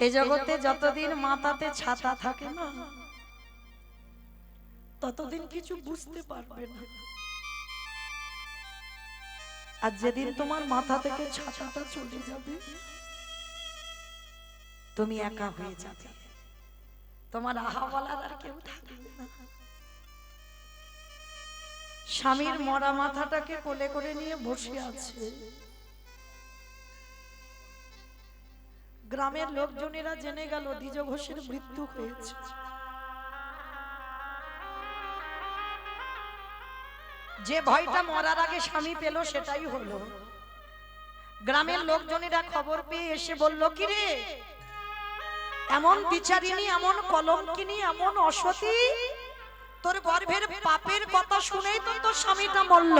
এই জগতে যতদিন মাথাতে ছাতা থাকে না ততদিন কিছু বুঝতে পারবে না। আর যেদিন তোমার মাথা থেকে ছাতাটা চলে যাবে তুমি একা হয়ে যাবে, তোমার আহা বলার আর কেউ থাকবে না। স্বামীর মরা মাথাটাকে কোলে করে নিয়ে বসে আছে। গ্রামের লোকজনেরা জেনে গেল দ্বিজ ঘোষের মৃত্যু হয়েছে। যে ভয়টা মরার আগে স্বামী পেল সেটাই হলো। গ্রামের লোকজনেরা খবর পেয়ে এসে বলল, কি রে এমন বিচারিনী, এমন কলঙ্কিনী, এমন অসতী, তোর গর্ভের পাপের কথা শুনেই তো তোর স্বামীটা মরল।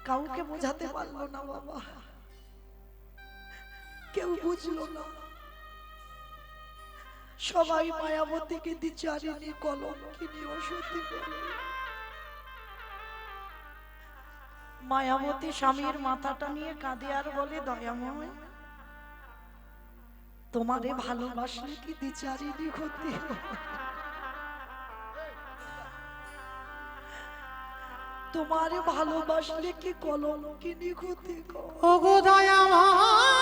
কাউকে বোঝাতে পারলো না বাবা, কেউ বুঝলো না। সবাই মায়াবতীকে দ্বিচারিণী, কলঙ্কিনী, অসতী বলে। মায়াবতী স্বামীর মাথাটা নিয়ে কাঁদে আর বলে, দয়াময় তোমারে ভালোবাসলে কি দ্বিচারিণী হতে? তোমারে ভালোবাসলে কি কলঙ্কিনী হতে? ওগো দয়াময়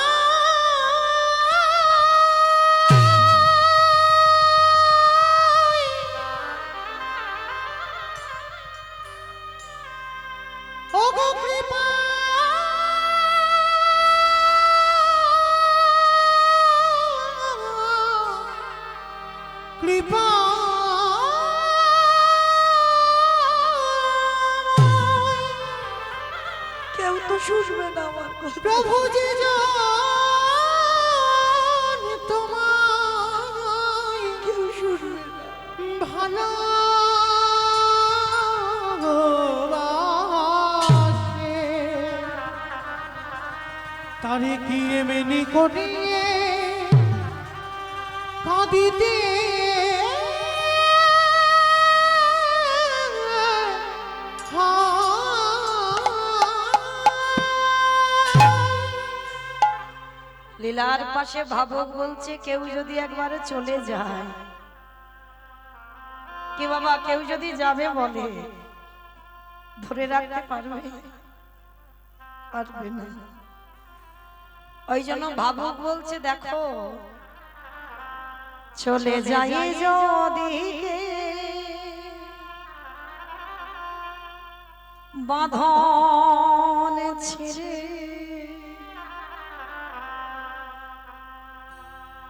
ওগো কৃপা কৃপা কেউ তো শুনবে না আমার কথা। প্রভু যে তোমায় কেউ শুনবে না। ভালো তারে কি এমনি করিয়ে কাঁদিতে লীলার পাশে ভাবক বলছে, কেউ যদি একবারে চলে যায়, কি বাবা কেউ যদি যাবে বলে ধরে রাখতে পারবে? পারবে না। ওই জন্য ভাবুক বলছে, দেখো চলে যাই যদি বাঁধন ছেড়ে,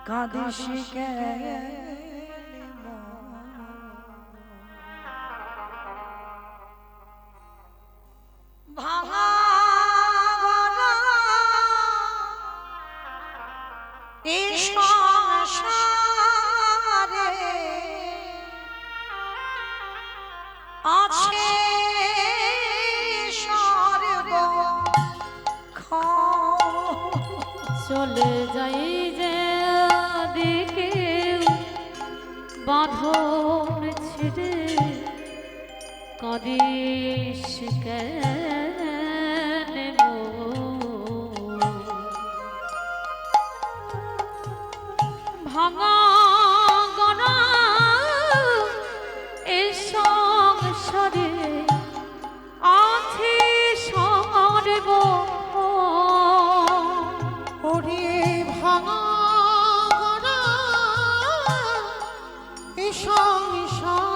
কাঁদিস কেন ভাঙা এই সংসারে আছে চলে যাই যে দিকে বাঁধন ছেড়ে, কাঁদিস কেন ভাঙা গড়া এ সংসারে আছে স্বর্গ। ওরে ভাঙা গড়া এ সংসারে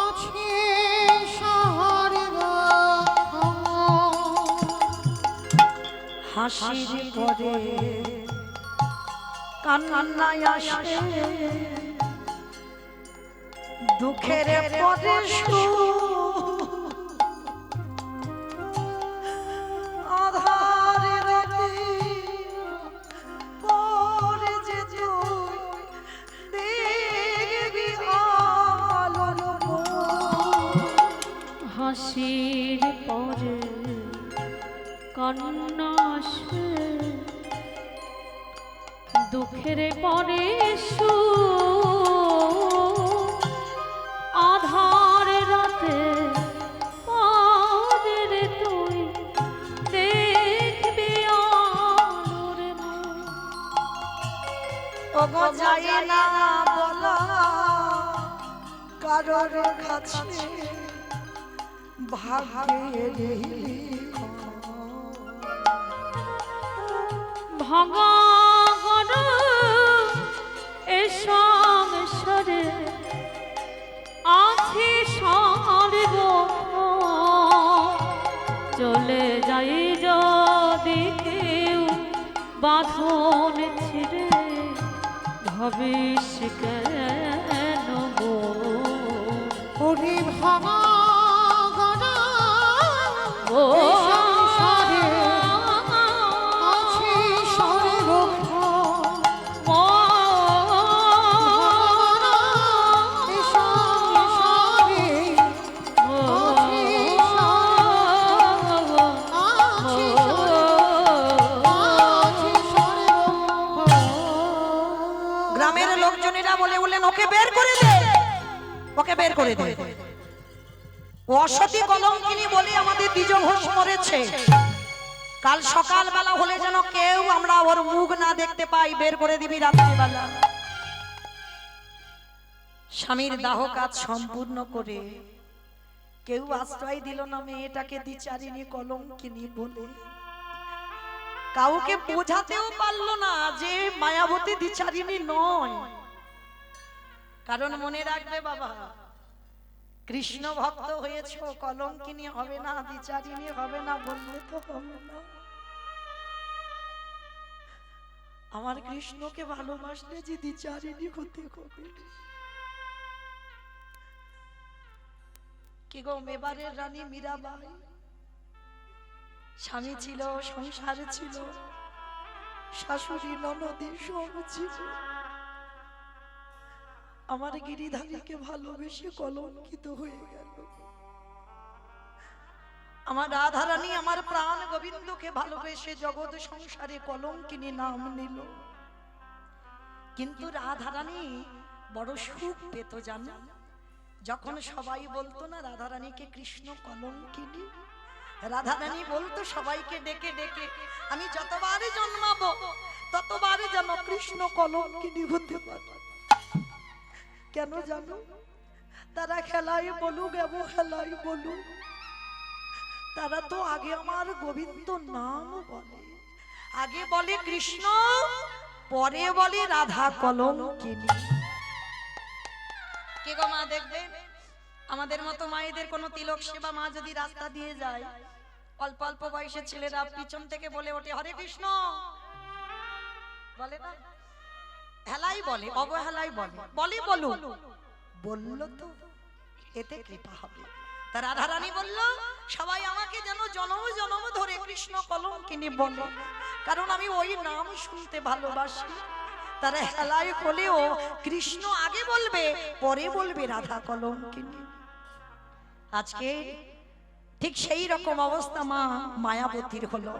আছে স্বর্গ। হাসির পরে কান্নায় আসে, দুঃখের পরে আধার রাতে পরে যে দেখবি আলো। হাসির পরে কান্না আসে, দুঃখের পরে সুখ, আধার রাতে পরে ওগো যায় না বলা কারোর কাছে ভাগ্যের ভাঙা গড় এ সংসারে আছে স্বর্গ চলে যাই যদি কেউ বাঁধন ছিঁড়ে ভাবিস কেন গো ওরে ভাঙা গড়া ও এই সংসারে আছে স্বর্গ এই সংসারে আছে স্বর্গ গ্রামের লোকজনেরা বলে বললেন ওকে বের করে দে, ওকে বের করে দে। ও অসতী কলঙ্কিনী বলে আমাদের দ্বিজ ঘোষ মরেছে। কাল সকালবেলা হলে যেন কেউ আমরা ওর মুখ না দেখতে পাই, বের করে দিবি রাত্রিবেলা। স্বামীর দাহ কাজ সম্পূর্ণ করে কেউ আশ্রয় দিল না মেয়েটাকে দ্বিচারিণী কলঙ্কিনী বলে। কাউকে বোঝাতেও পারলো না যে মায়াবতী দ্বিচারিণী নয়। কারণ মনে রাখবে বাবা, কৃষ্ণ ভক্ত হয়েছ, কলঙ্কিনী হবে না, দ্বিচারিণী হবে না বললে তো হবে না। আমার কৃষ্ণকে ভালোবাসলে যে দ্বিচারিণী হতে হবে। কি গো, মেবারের রানী মীরাবাই স্বামী ছিল, সংসার ছিল, শাশুড়ি ননদী সব ছিল। আমার গিরিধারীকে ভালোবেসে কলঙ্কিত হয়ে গেল। আমার রাধারানী আমার প্রাণ গোবিন্দকে ভালোবেসে জগৎ সংসারে কলঙ্কিনী নাম নিল। কিন্তু রাধারানী বড় সুখ পেত জানো, যখন সবাই বলতো না রাধারানীকে কৃষ্ণ কলঙ্কিনী। রাধারানী বলতো সবাইকে ডেকে ডেকে, আমি যতবার জন্মাবো ততবার যেন কৃষ্ণ কলঙ্কিনী হতে পারে। কেন জানো? তারা খেলাই বলুক খেলাই বলুক, তারা তো আগে আমার গোবিন্দ নাম বলে, আগে বলে কৃষ্ণ, পরে বলে রাধা কলঙ্কিনী। কে গো মা, দেখবে আমাদের মতো মায়েদের কোনো তিলক সেবা মা যদি রাস্তা দিয়ে যায়, অল্প অল্প বয়সের ছেলেরা পিছন থেকে বলে ওঠে হরে কৃষ্ণ, বলে না? হেলাই বলে, অবহেলাই বলে, বলি বলু, বললো তো এতে কৃপা হবে। তা রাধারানী বলল সবাই আমাকে যেন জনম জনম ধরে কৃষ্ণ কলঙ্কিনী বলে, কারণ আমি ওই নাম শুনতে ভালোবাসি। তারা হেলায় হলেও কৃষ্ণ আগে বলবে, পরে বলবে রাধা কলঙ্কিনী। আজকে ঠিক সেই রকম অবস্থা মা মায়াবতীর হলো।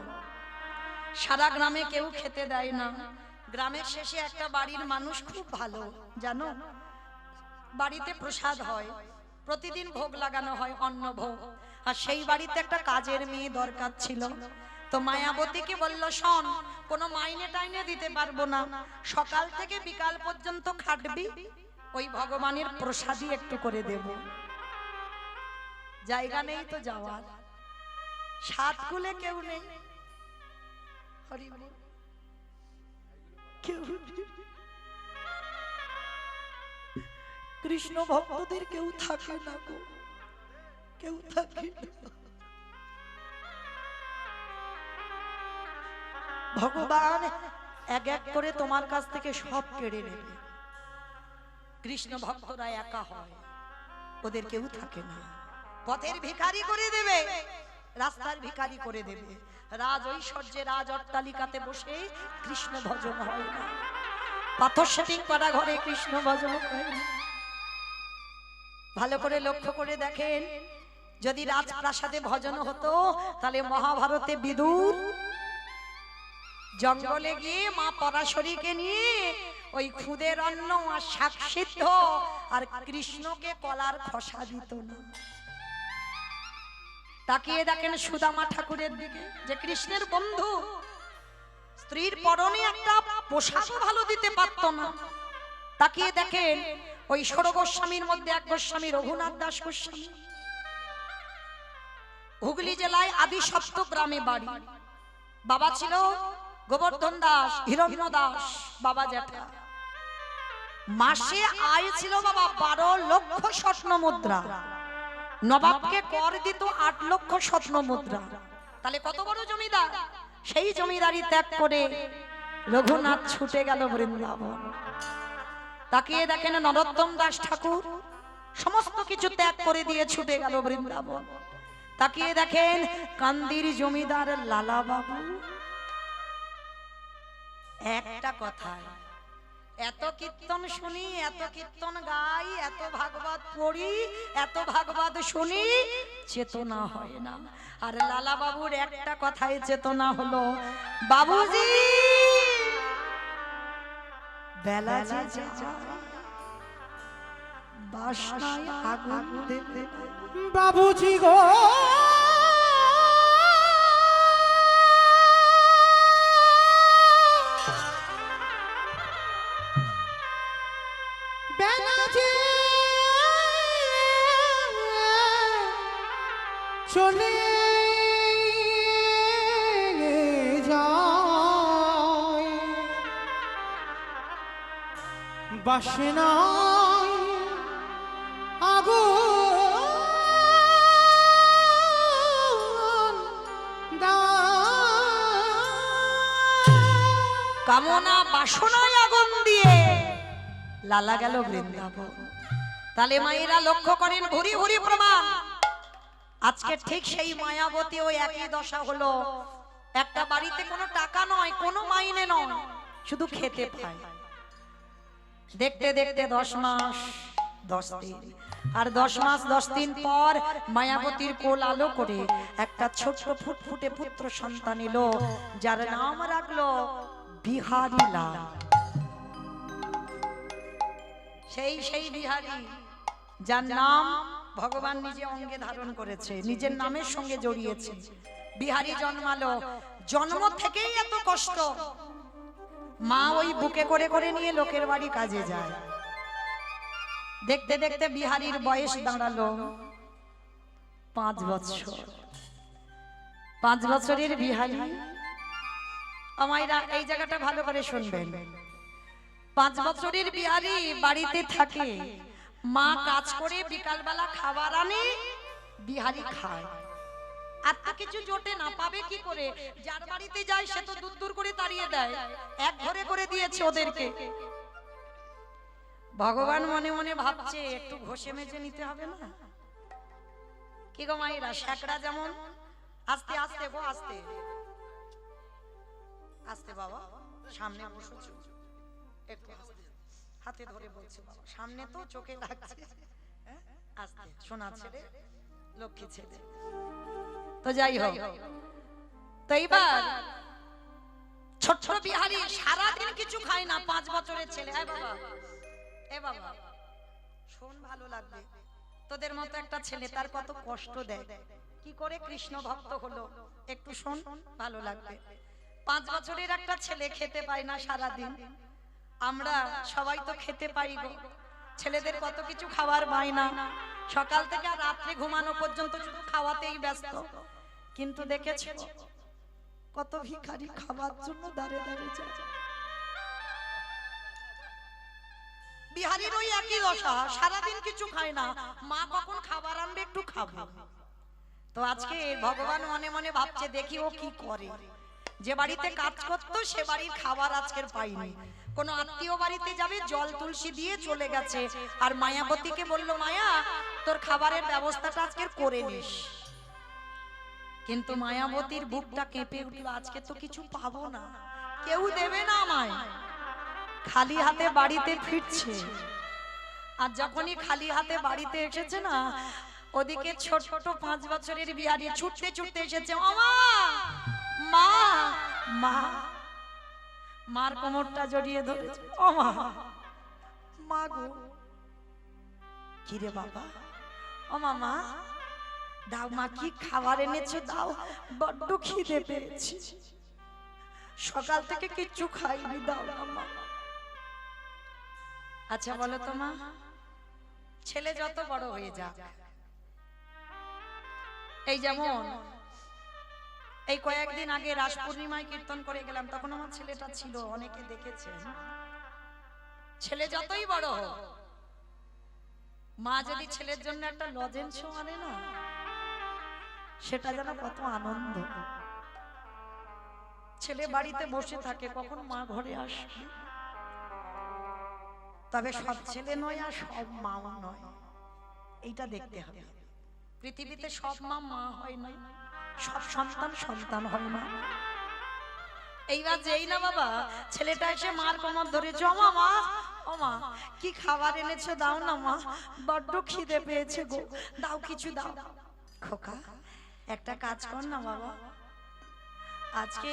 সারা গ্রামে কেউ খেতে দেয় না। গ্রামের শেষে একটা বাড়ির মানুষ খুব ভালো জানো, বাড়িতে প্রসাদ হয়, প্রতিদিন ভোগ লাগানো হয়, অন্ন ভোগ। আর সেই বাড়িতে একটা কাজের মেয়ে দরকার ছিল। তো মায়াবতীকে বলল, শোন, কোনো মাইনে টাইনে দিতে পারবো না, সকাল থেকে বিকাল পর্যন্ত খাটবি, ওই ভগবানের প্রসাদই একটু করে দেব। জায়গা নেই তো যাওয়ার, সাত কুলে কেউ নেই, হরি বল, কেউ নেই। কৃষ্ণ ভক্তদের কেউ থাকে না গো, কেউ থাকে না। ভগবান এক এক করে তোমার কাছ থেকে সব কেড়ে নেবে। কৃষ্ণ ভক্তরা একা হয়, ওদের কেউ থাকে না। পথের ভিখারি করে দেবে, রাস্তার ভিখারি করে দেবে। রাজ ঐশ্বর্যে রাজ অট্টালিকাতে বসে কৃষ্ণ ভজন হয় না, পাথর সেটিং করা ঘরে কৃষ্ণ ভজন হয় না। ভালো করে লক্ষ্য করে দেখেন, যদি রাজপ্রাসাদে ভজন হতো তাহলে মহাভারতে বিদুর জঙ্গলে গিয়ে মা পরাশরীকে নিয়ে ওই খুদের অন্ন আর শাক সিদ্ধ আর কৃষ্ণকে কলার খসা দিত না। তাকিয়ে দেখেন সুদামা ঠাকুরের দিকে, যে কৃষ্ণের বন্ধু, স্ত্রীর পরনে একটা পোশাক ভালো দিতে পারত না। তাকিয়ে দেখেন ওই ষোড় গোস্বামীর মধ্যে এক গোস্বামী রঘুনাথ দাস গোস্বামী, হুগলি জেলায় আদি সপ্ত গ্রামে বাড়ি। বাবা ছিল গোবর্ধন দাস, হিরণ্য দাস বাবা জ্যাঠা। মাসে আয় ছিল বাবা 12 লক্ষ স্বর্ণ মুদ্রা। নবাবকে কর দিত 8 লক্ষ স্বর্ণ মুদ্রা। তাহলে কত বড় জমিদার। সেই জমিদারি ত্যাগ করে রঘুনাথ ছুটে গেল বৃন্দাবন। তাকিয়ে দেখেন নরোত্তম দাস ঠাকুর সমস্ত কিছু ত্যাগ করে দিয়ে ছুটে গেল বৃন্দাবন। তাকিয়ে দেখেন কান্দির জমিদার লালা বাবু। একটা কথায় এত কীর্তন শুনি, এত কীর্তন গাই, এত ভাগবত পড়ি, এত ভাগবত শুনি, চেতনা হয় না। আর লালা বাবুর একটা কথায় চেতনা হলো, বাবুজি বেলা যে যায় বাসনায় আগুন দেবে। বাবুজি গো বেলা যে চলে যায় বাসনায় আগুন কামনা বাসনায় আগুন দিয়ে লালা গেল বৃন্দাবন। তাহলে মায়েরা লক্ষ্য করেন, ভুরি ভুরি প্রমাণ। আজকে ঠিক সেই মায়াবতী ওই একই দশা হলো। একটা বাড়িতে কোনো টাকা নয়, কোনো মাইনে নয়, শুধু খেতে পায়। দেখতে দেখতে 10 মাস 10 দিন, আর 10 মাস 10 দিন পর মায়াবতীর কোল আলো করে একটা ছোট ফুটফুটে পুত্র সন্তান এলো, যার নাম রাখলো বিহারী লাল। সেই বিহারী, যার নাম ভগবান নিজে অঙ্গে ধারণ করেছে, নিজের নামের সঙ্গে জড়িয়েছে। বিহারী জন্মালো, জন্ম থেকেই এত কষ্ট। মা ওই বুকে করে করে নিয়ে লোকের বাড়ি কাজে যায়। দেখতে দেখতে বিহারীর বয়স দাঁড়ালো 5 বছর। 5 বছরের বিহারী, আমায়রা এই জায়গাটা ভালো করে শুনবেন। 5 বছরের বিহারী বাড়িতে থাকে, মা কাজ করে বিকালবেলা খাবার আনে, বিহারী খায়। আর তো কিছু জোটে না, পাবে কি করে? যার বাড়িতে যায় সে তো দূর দূর করে তাড়িয়ে দেয়, এক ঘরে করে দিয়েছে ওদেরকে। ভগবান মনে মনে ভাবছে একটু ঘষে মেজে নিতে হবে না? কি গো মায়েরা, শেকড়া যেমন আস্তে আস্তে গো, আস্তে আস্তে বাবা, সামনে বসেছো একটু আস্তে, হাতে ধরে বলছে বাবা, সামনে তো চোখে লাগছে, আস্তে, সোনা ছেলে, লক্ষ্মী ছেলে। তো যাই হোক, তো এইবার ছোট বিহারী সারাদিন কিছু খায় না, 5 বছরের ছেলে। হ্যাঁ বাবা, এ বাবা শোন, ভালো লাগবে। তোদের মতো একটা ছেলে তার কত কষ্ট দেয়, কি করে কৃষ্ণ ভক্ত হলো, একটু শোন, ভালো লাগবে। 5 বছরের একটা ছেলে খেতে পায় না সারাদিন। আমরা সবাই তো খেতে পাই গো, ছেলেদের কত কিছু খাবার পায় না, সকাল থেকে আর রাত্রে ঘুমানো পর্যন্ত শুধু খাওয়াতেই ব্যস্ত। কিন্তু দেখেছো কত ভিখারি খাবার জন্য দাঁড়ে দাঁড়িয়ে যায়। বিহারীর ওই একই দশা, সারাদিন কিছু খায় না, মা কখন খাবার আনবে একটু খাবো। তো আজকে ভগবান মনে মনে ভাবছে দেখি ও কি করে। যে বাড়িতে কাজ করতো সে বাড়ির খাবার আজকের পাইনি, কোন আত্মীয় বাড়িতে যাবে, জল তুলসী দিয়ে চলে গেছে, আর মায়াবতীকে বলল মায়া তোর খাবারের ব্যবস্থাটা আজকের করে নিস। কিন্তু মায়াবতীর বুকটা কেঁপে উঠল, আজকে তো কিছু পাবো না, কেউ দেবে না আমায়, খালি হাতে বাড়িতে ফিরছে। আর যখনই খালি হাতে বাড়িতে এসেছে না, ওদিকে ছোট ছোট 5 বছরের বিহারী ছুটতে ছুটতে এসেছে, মা মা মা, মার কোমরটা জড়িয়ে ধরেছে, ও মা, মা গো, কি রে বাবা, ও মামা দাও, মা কি খাবার এনেছো দাও, বড্ড খিদে পেয়েছি। সকাল থেকে কিচ্ছু খাইনি, দাও না মা। আচ্ছা বলো তো মা, ছেলে যত বড় হয়ে যাক, এই যেমন এই কয়েকদিন আগে রাস পূর্ণিমায় কীর্তন করে গেলাম, তখন আমার ছেলেটা ছিল, অনেকে দেখেছেন। ছেলে যতই বড় হোক, মা যদি ছেলের জন্য একটা লজেন্সও আনে না, সেটা যেন কত আনন্দ। ছেলে বাড়িতে বসে থাকে, কখন মা ঘরে আসবে। তবে সব ছেলে নয় আর সব মাও নয়, এইটা দেখতে হবে। পৃথিবীতে সব মা মা হয় না, সব সন্তান সন্তান হয় না। এইবার যেই না বাবা ছেলেটা এসে মার কোমর ধরেছে, ও মা, ও মা কি খাবার এনেছো, দাও না মা, বড্ড খিদে পেয়েছে গো, দাও কিছু দাও। খোকা একটা কাজ কর না বাবা, আজকে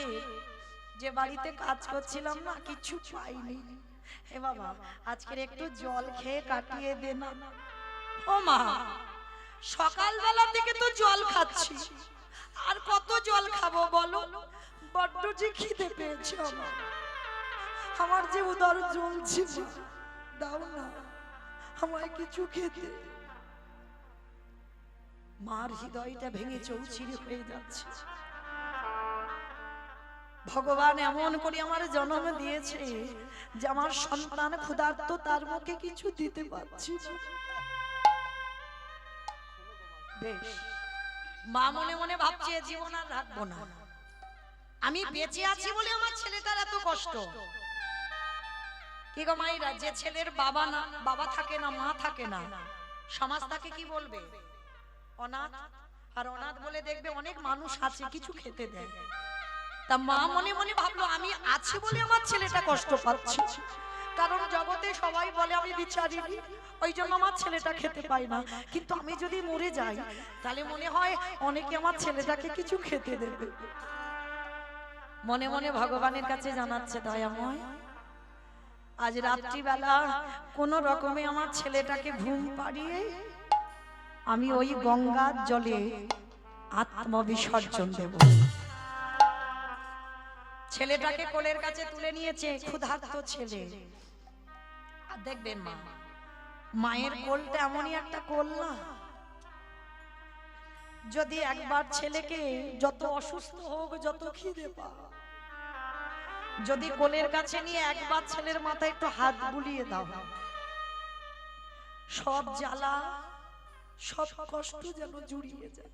যে বাড়িতে কাজ করছিলাম না, কিছু পাইনি, হে বাবা আজকের একটু জল খেয়ে কাটিয়ে দে না। ও মা, সকালবেলা থেকে তো জল খাচ্ছি, আর কত জল খাবো বলো, বড্ড যে খিদে পেয়েছে আমার যে উদর জ্বলছে, দাও না আমায় কিছু খেতে। মার হৃদয়টা ভেঙে চৌচির হয়ে যাচ্ছে। ভগবান এমন করে আমার জন্ম দিয়েছে যে আমার সন্তান ক্ষুধার্ত, তার মুখে কিছু দিতে পারছি না। বেশ, মা মনে মনে ভাবছে জীবন আর রাখবো না, আমি বেঁচে আছি বলে আমার ছেলেটার এত কষ্ট। কি গো মাইরা, যে ছেলের বাবা না, বাবা থাকে না, মা থাকে না, সমাজ তাকে কি বলবে? অনাথ। আর অনাথ বলে দেখবে অনেক মানুষ আছে কিছু খেতে দেয়। তা মা মনে মনে ভাবলো আমি আছি বলে আমার ছেলেটা কষ্ট পাচ্ছে, কারণ জগতে সবাই বলে আমি বিচারিনি, ওই জন্য আমার ছেলেটা খেতে পায় না। কিন্তু আমি যদি মরে যাই তাহলে মনে হয় অনেকে আমার ছেলেটাকে কিছু খেতে দেবে। মনে মনে ভগবানের কাছে জানাচ্ছে, দয়াময় আজ রাত্রিবেলা কোন রকমে আমার ছেলেটাকে ঘুম পাড়িয়ে আমি ওই গঙ্গার জলে আত্মবিসর্জন দেব। ছেলেটাকে কোলের কাছে তুলে নিয়েছে, ক্ষুধার্ত ছেলে। আর দেখবেন মা, মায়ের কোলটা এমনই একটা কোল না, যদি একবার ছেলেকে যত অসুস্থ হোক, যত খিদে পাক, যদি কোলের কাছে নিয়ে একবার ছেলের মাথায় একটু হাত বুলিয়ে দাও, সব জ্বালা সব কষ্ট যেন জুড়িয়ে যায়।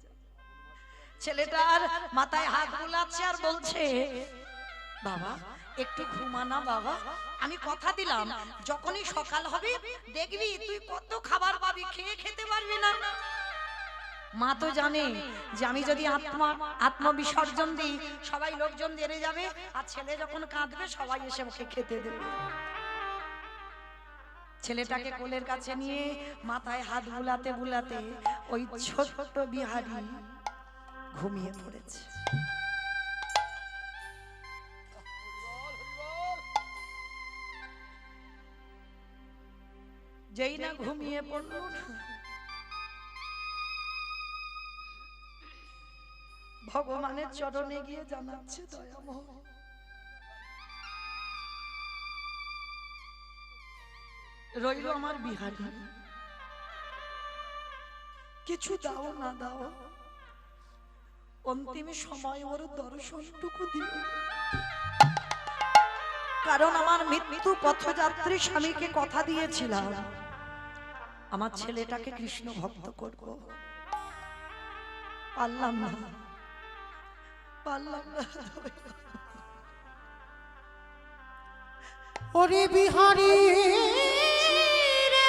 ছেলেটার মাথায় হাত বুলাচ্ছে আর বলছে, বাবা একটু ঘুমানা বাবা, আমি কথা দিলাম যখনই সকাল হবে দেখবি তুই কত খাবার পাবি, খেয়ে খেতে পারবি না। মা তো জানে যে আমি যদি আত্মবিসর্জন দিই সবাই লোকজন দেরে যাবে, আর ছেলে যখন কাঁদবে সবাই এসে ওকে খেতে দেবে। ছেলেটাকে কোলের কাছে নিয়ে মাথায় হাত বুলাতে বুলাতে ওই ছোট্ট বিহারী ঘুমিয়ে পড়েছে। যেই না ঘুমিয়ে পড়ল, ভগবানের চরণে গিয়ে জানাচ্ছে, দয়াময় রইল আমার বিহারী, কিছু দাও না দাও, অন্তিম সময় ওর দর্শনটুকু দিও, কারণ আমার মৃত্যু পথযাত্রী স্বামীকে কথা দিয়েছিলাম আমার ছেলেটাকে কৃষ্ণ ভক্ত করব, পারলাম না, পারলাম না। ওরে বিহারী রে,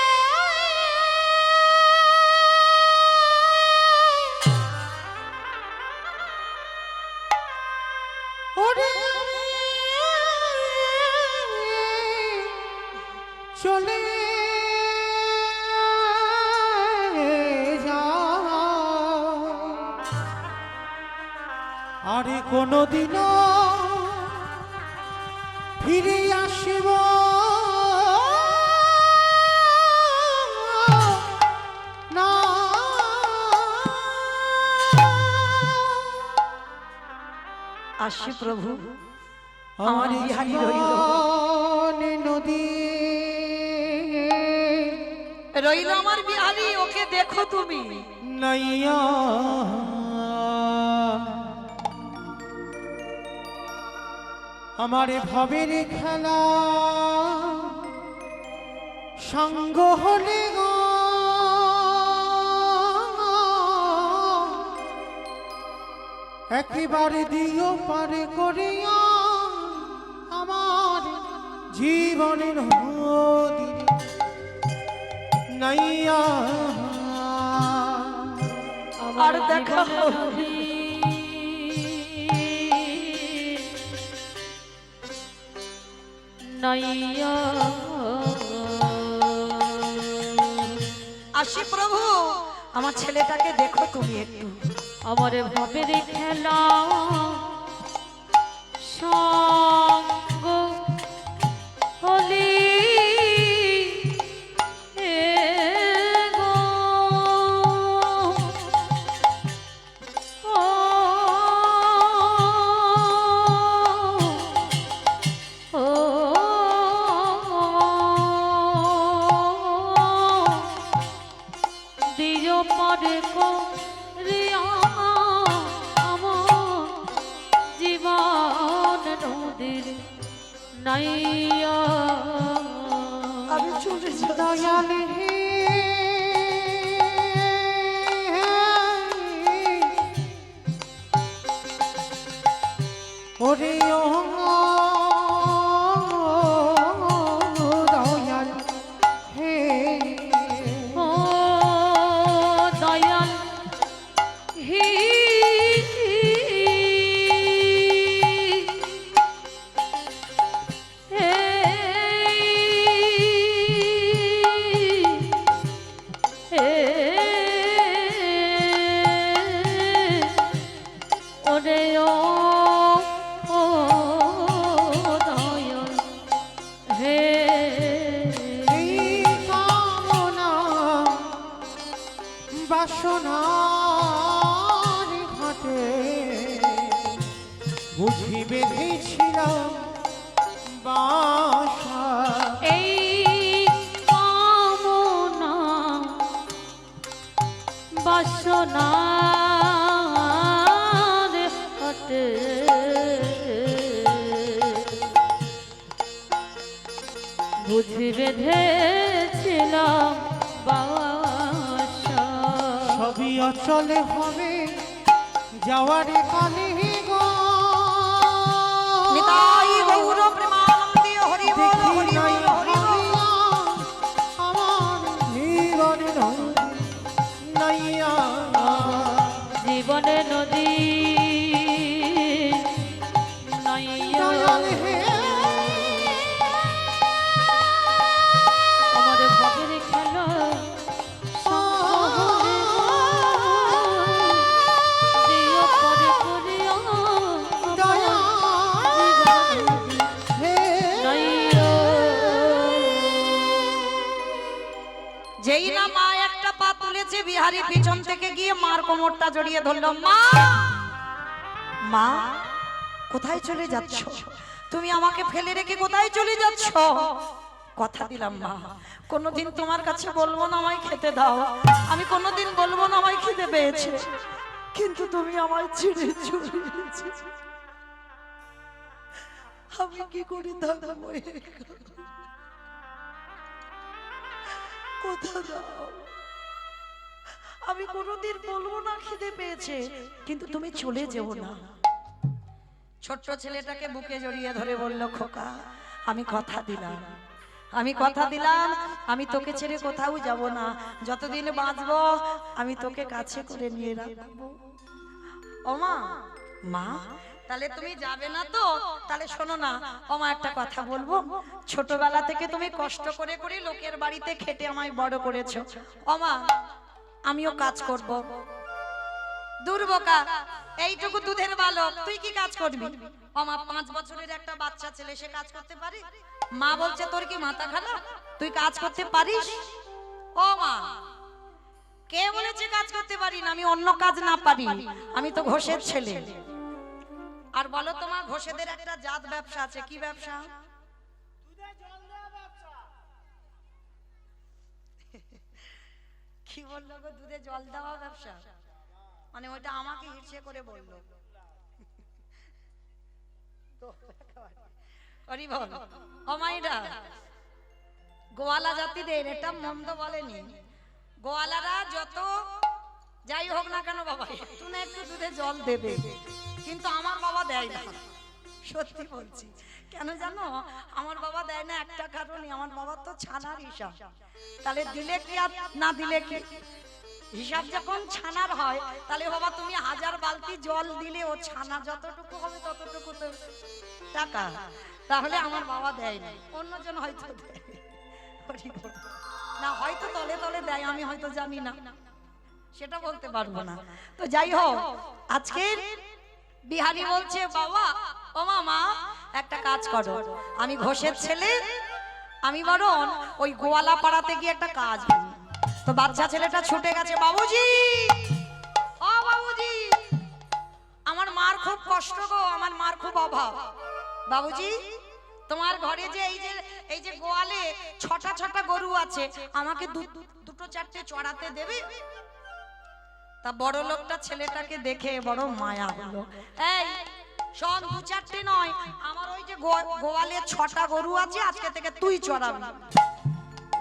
ওরে চলে যা, আরে কোনদিনও ফিরে আসিব না। আসি প্রভু, আমার বিহারি রইল নদী রইল আমার বিহারি, ওকে দেখো তুমি। নাইয়া আমার ভাবের খেলা সঙ্গ হলে গো একেবারে দিও পারে করিয়া আমার জীবনের নদী নাইয়া আর দেখা নাইয়া আসি প্রভু, আমার ছেলেটাকে দেখো তুমি একটু। আমার ভাবের খেলা সঙ্গ হলি গো ও দিও পরে করিয়া আমার জীবন নদীর নাইয়া আমি চলে যাই। দয়াল হে ওরে ও দয়াল হে ও দয়াল হি হে হে ওরে ও দয়াল হে এই কামনা বাসনার ঘাটে বুঝি বেঁধেছিলাম বাসা এই কামনা বাসনার হাটে বুঝি বেঁধেছিলাম বাসা সবই অচলে হবে যাওয়ারে কালে গো নিতাই গৌর প্রেমানন্দে হরি বল দেখি হরি নাই বল হরি বল। ভাবিয়া আমার জীবনের নাইয়া জীবনে নদী নাইয়া দয়াল হে আমার ভাবের খেলা দিও পরে করিয়া দয়াল হে নাইয়া যেই না মা একটা পা তুলেছে, বিহারি পিছন থেকে গিয়ে মার কোমরটা জড়িয়ে ধরলো। মা, মা কোথায় চলে যাচ্ছ তুমি? আমাকে ফেলে রেখে কোথায় চলে যাচ্ছ? কথা দিলাম মা, কোনোদিন তোমার কাছে বলবো না আমায় খেতে দাও, আমি কোনোদিন বলবো না আমায় খেতে পেয়েছে, কিন্তু তুমি আমায় ছেড়ে চলে গেছো। আমি কি করে থাকবো? কথা দাও, আমি কোনোদিন বলবো না খিদে পেয়েছে, কিন্তু তুমি চলে যেও না। ছোট্ট ছেলেটাকে বুকে জড়িয়ে ধরে বলল, খোকা আমি কথা দিলাম, আমি কথা দিলাম, আমি তোকে ছেড়ে কোথাও যাব না, যতদিন বাঁচবো আমি তোকে কাছে করে নিয়ে রাখবো। ও মা, মা তাহলে তুমি যাবে না তো? তাহলে শোনো না ও মা, একটা কথা বলবো। ছোটবেলা থেকে তুমি কষ্ট করে করে লোকের বাড়িতে খেটে আমায় বড় করেছো। ও মা, আমিও কাজ করব। দুর্বোকা, এইটুকু দুধের বালক, তুই কি কাজ করবি? ও মা, 5 বছরের একটা বাচ্চা ছেলে, সে কাজ করতে পারে? মা বলছে তোর কি মাথা খারাপ, তুই কাজ করতে পারিস? ও মা, কে বলেছে কাজ করতে পারি না? আমি অন্য কাজ না পারি, আমি তো ঘোষের ছেলে। আর বলো তোমার ঘোষেদের একটা জাত ব্যবসা আছে, কি ব্যবসা? কি বললো গো? দুধে জল দেওয়া ব্যবসা? মানে ওইটা আমাকে হিরসে করে বললো। হরি বল। ও মাইরা, গোয়ালা জাতিদের এটা মন্দ বলেনি। গোয়ালারা যত যাই হোক না কেন বাবা, একটু না একটু দুধে জল দেবে, কিন্তু আমার বাবা দেয় না। সত্যি বলছি। কেন জানো আমার বাবা দেয় না? একটা কারণই, আমার বাবা তো ছানার হিসাব। তাহলে দিলে কি আর না দিলে কি? হিসাব যখন ছানার হয়, তাহলে বাবা তুমি 1000 বালতি জল দিলে ও ছানা যতটুকু হবে ততটুকু তো টাকা। তাহলে আমার বাবা দেয় না, অন্যজন হয়তো দেয় না, হয়তো তলে তলে দেয়, আমি হয়তো জানি না, সেটা বলতে পারবো না। তো যাই হোক, আজকের বিহারী বলছে বাবা ও মামা একটা কাজ করো, আমি ঘোষের ছেলে, আমি বরং ওই গোয়ালা পাড়াতে গিয়ে একটা কাজ করি। তো বাচ্চা ছেলেটা ছুটে গেছে, বাবুজি ও বাবুজি, আমার মার খুব কষ্ট গো, আমার মার খুব অভাব। বাবুজি তোমার ঘরে যে এই যে গোয়ালে 6টা গরু আছে, আমাকে দুটো চারটে চড়াতে দেবে? তা বড় লোকটা ছেলেটাকে দেখে বড় মায়া হলো। এই শোন, 2-4টে নয়, আমার ওই যে গোয়ালে 6টা গরু আছে, আজকে থেকে তুই চড়াবি।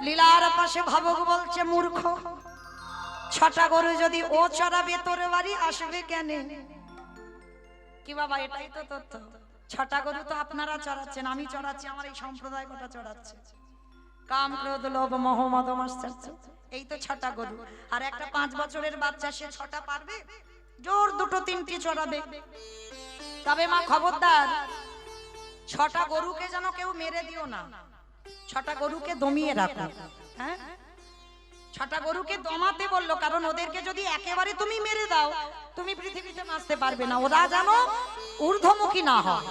লীলার পাশে ভাবক বলছে, মূর্খ, 6টা গরু যদি ও চড়াবে তোর বাড়ি আসবে কেন? কি বাবা, এটাই তো তথ্য। 6টা গরু তো আপনারা চড়াচ্ছেন, আমি চড়াচ্ছি, আমার এই সম্প্রদায় গোটা চড়াচ্ছে। কাম ক্রোধ লোভ মোহ মদ মাশ্চর্য, এই তো 6টা গরু। আর একটা 5 বছরের বাচ্চা, সে 6টা পারবে? জোর 2-3টে চড়াবে। তবে মা খবরদার, 6টা গরুকে যেন কেউ মেরে দিও না, 6টা গরুকে দমিয়ে রাখো। হ্যাঁ, 6টা গরুকে দমাতে বললো, কারণ ওদেরকে যদি একেবারে তুমি মেরে দাও, তুমি পৃথিবীতে বাঁচতে পারবে না। ওরা যেন ঊর্ধ্বমুখী না হয়,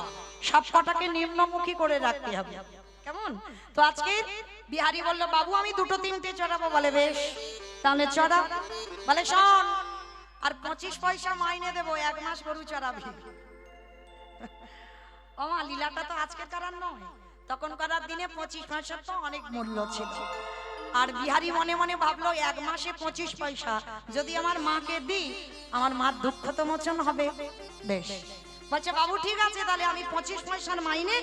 সব কটাকে নিম্নমুখী করে রাখতে হবে, কেমন? তো আজকে বিহারী বলল, বাবু আমি 2-3টে চড়াবো। বলে বেশ, তাহলে চড়া। বলে শোন, আর 25 পয়সা মাইনে দেবো, 1 মাস গরু চড়াবি। ও মা, লীলাটা তো আজকে করার নয়, তখন করার দিনে 25 পয়সার তো অনেক মূল্য ছিল। আর বিহারী মনে মনে ভাবলো, 1 মাসে 25 পয়সা যদি আমার মাকে দিই, আমার মার দুঃখ তো মোচন হবে। বেশ, বলছে বাবু ঠিক আছে, তাহলে আমি 25 পয়সার মাইনে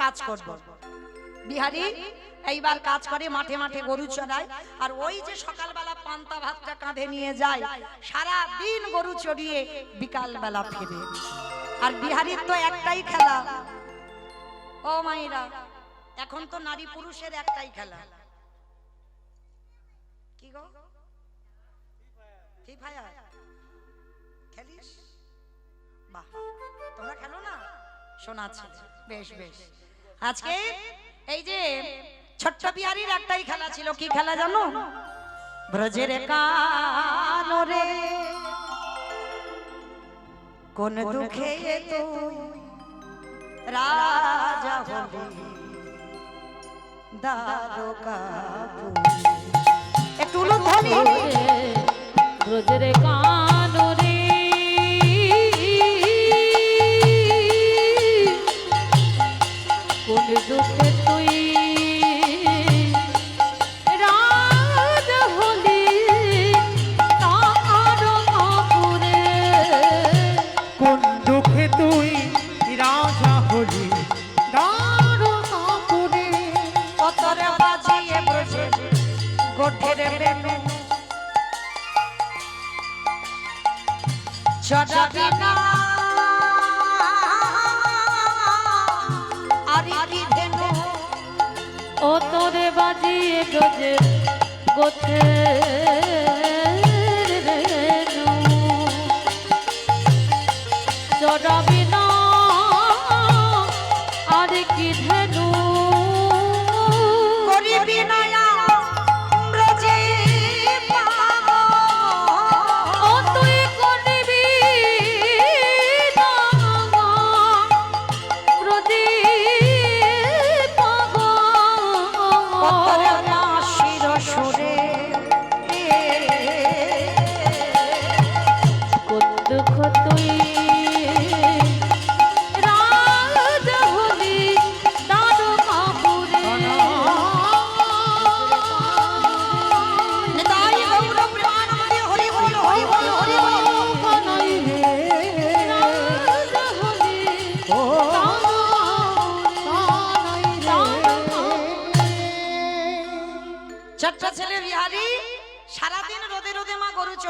কাজ করব। বিহারী এইবার কাজ করে, মাঠে মাঠে গরু চড়ায়। আর ওই যে সকালবেলা পান্তা ভাতটা কাঁধে নিয়ে যায়, সারা দিন গরু চড়িয়ে বিকাল বেলা ফিরে। আর বিহারীর তো একটাই খেলা, ও মাইরা, এখন তো নারী পুরুষের একটাই খেলা। কি গো? ফ্রি ফায়ার খেলিস? বাহ, তোমরা খেলো না? শোনাচ্ছে, বেশ বেশ। আজকে এই যে ছোট্ট বিহারীর একটাই খেলা ছিল, কি খেলা জানো? ব্রজের কানরে কোন দুঃখে তুই রাজা হলি দ্বারকা। একটু উলুধ্বনি। ব্রজের কানরে কোন দুঃখে তুই রাজা হলি তারকাপুরে। কোন দুঃখে তুই রাজা হলি দ্বারকাপুরে। পতরে বাজিয়ে ব্রজের গোঠের বেনু চড়াবি না আরি কি ধেনু। ও তোরে বাজিয়ে ব্রজের গোঠের বেনু চড়াবি না আর কি ধেনু। করিবি না ব্রজে পাগল। ও তুই করবি না ব্রজে পতরে পাগল। বাঁশির সুরে কোন দুঃখ তুই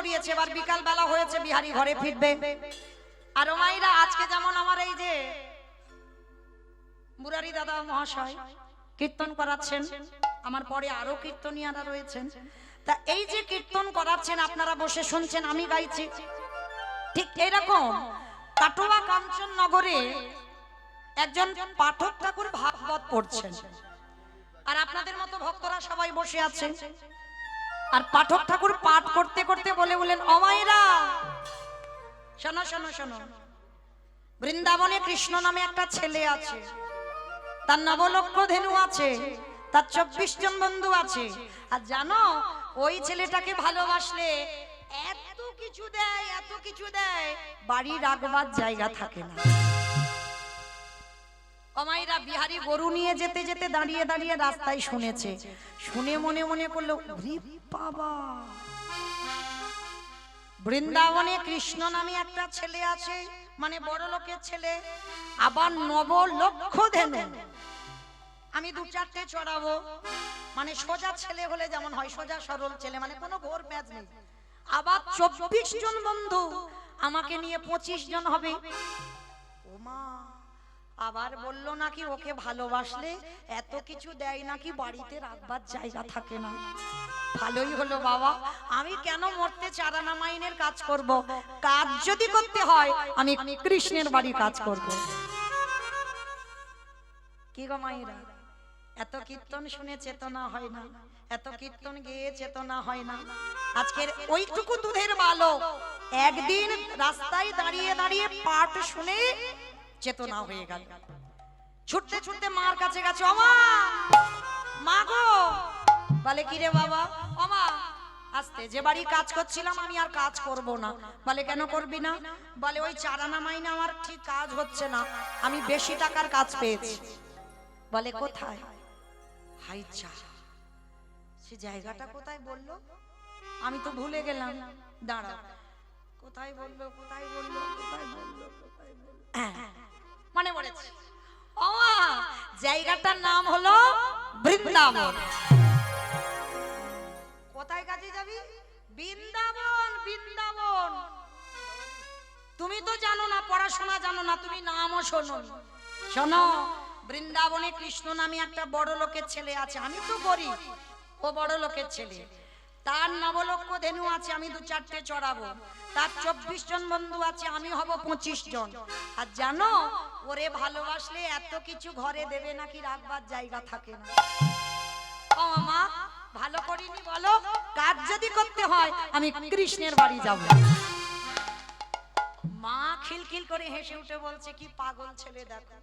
করিয়েছে, এবার বিকাল বেলা হয়েছে, বিহারি ঘরে ফিরবে। আর ও মাইরা আজকে যেমন আমার এই যে মুরারি দাদা মহাশয় কীর্তন করাচ্ছেন, আমার পরে আরো কীর্তনিয়ারা রয়েছেন, তা এই যে কীর্তন করাচ্ছেন আপনারা বসে শুনছেন, আমি গাইছি, ঠিক এরকম কাটোয়া কাঞ্চননগরে একজন পাঠক ঠাকুর ভাগবত পড়ছেন, আর আপনাদের মতো ভক্তরা সবাই বসে আছেন। আর পাঠক ঠাকুর পাঠ করতে করতে বলেন, অমাইরা শোনো শোনো শোনো, বৃন্দাবনে কৃষ্ণ নামে একটা ছেলে আছে, তার নবলক্ষ ধেনু আছে, তার 24 জন বন্ধু আছে, আর জানো ওই ছেলেটাকে ভালোবাসলে এত কিছু দেয়, এত কিছু দেয়, বাড়ি রাখবার জায়গা থাকে না। অমাইরা বিহারি গরু নিয়ে যেতে যেতে দাঁড়িয়ে দাঁড়িয়ে রাস্তায় শুনেছে, শুনে মনে মনে করলো, বাবা, বৃন্দাবনে কৃষ্ণ নামে একটা ছেলে আছে, মানে বড় লোকের ছেলে, আবার নবলক্ষ ধেনু, আমি 2-4টে চড়াবো, মানে সোজা ছেলে হলে যেমন হয়, সোজা সরল ছেলে, মানে কোনো ঘোর প্যাঁচ নেই, আবার 24 জন বন্ধু, আমাকে নিয়ে 25 জন হবে। ওমা, আবার বললো নাকি ওকে ভালোবাসলে এত কিছু দেয় নাকি বাড়িতে রাখবার জায়গা থাকে না। ভালোই হলো বাবা, আমি কেন মরতে চারানা মাইনের কাজ করব, কাজ যদি করতে হয় আমি কৃষ্ণের বাড়ি কাজ করব। কি গো মাইরা, এত কীর্তন শুনে চেতনা হয় না, এত কীর্তন গেয়ে চেতনা হয় না। আজকের ওইটুকু দুধের বালক একদিন রাস্তায় দাঁড়িয়ে দাঁড়িয়ে পাঠ শুনে চেতনা হয়ে গেল, ছুটতে ছুটতে মার কাছে গেছে, ওমা, মা গো, বলে কি রে বাবা, ওমা আস্তে, যে বাড়ি কাজ করছিলাম আমি আর কাজ করব না। বলে কেন করবি না? বলে ওই চারানা মাইনে আমার ঠিক কাজ হচ্ছে না, আমি বেশি টাকার কাজ পেয়েছি। বলে কোথায়? হাইচা, সে জায়গাটা কোথায় বললো, আমি তো ভুলে গেলাম, দাঁড়া, কোথায় বললো, কোথায় বললো, কোথায় বললো, কোথায় বললো, মনে পড়েছে, ও জায়গাটার নাম হলো বৃন্দাবন। কোথায় কাজে যাবি? বৃন্দাবন। বৃন্দাবন তুমি তো জানো না, পড়াশোনা জানো না, তুমি নামও শোনো। শোনো, বৃন্দাবনে কৃষ্ণ নামে একটা বড় লোকের ছেলে আছে, আমি তো গরিব, ও বড় লোকের ছেলে, তার নবলক্ষ ধেনু আছে, আমি 2-4টে চড়াবো, তার 24 জন বন্ধু আছে, আমি হব 25 জন। আর জানো ওরে ভালোবাসলে এত কিছু ঘরে দেবে নাকি রাখবার জায়গা থাকে না। ও মা, ভালো করিনি বলো, কাজ যদি করতে হয় আমি কৃষ্ণের বাড়ি যাব। মা খিলখিল করে হেসে উঠে বলছে, কি পাগল ছেলে দেখো,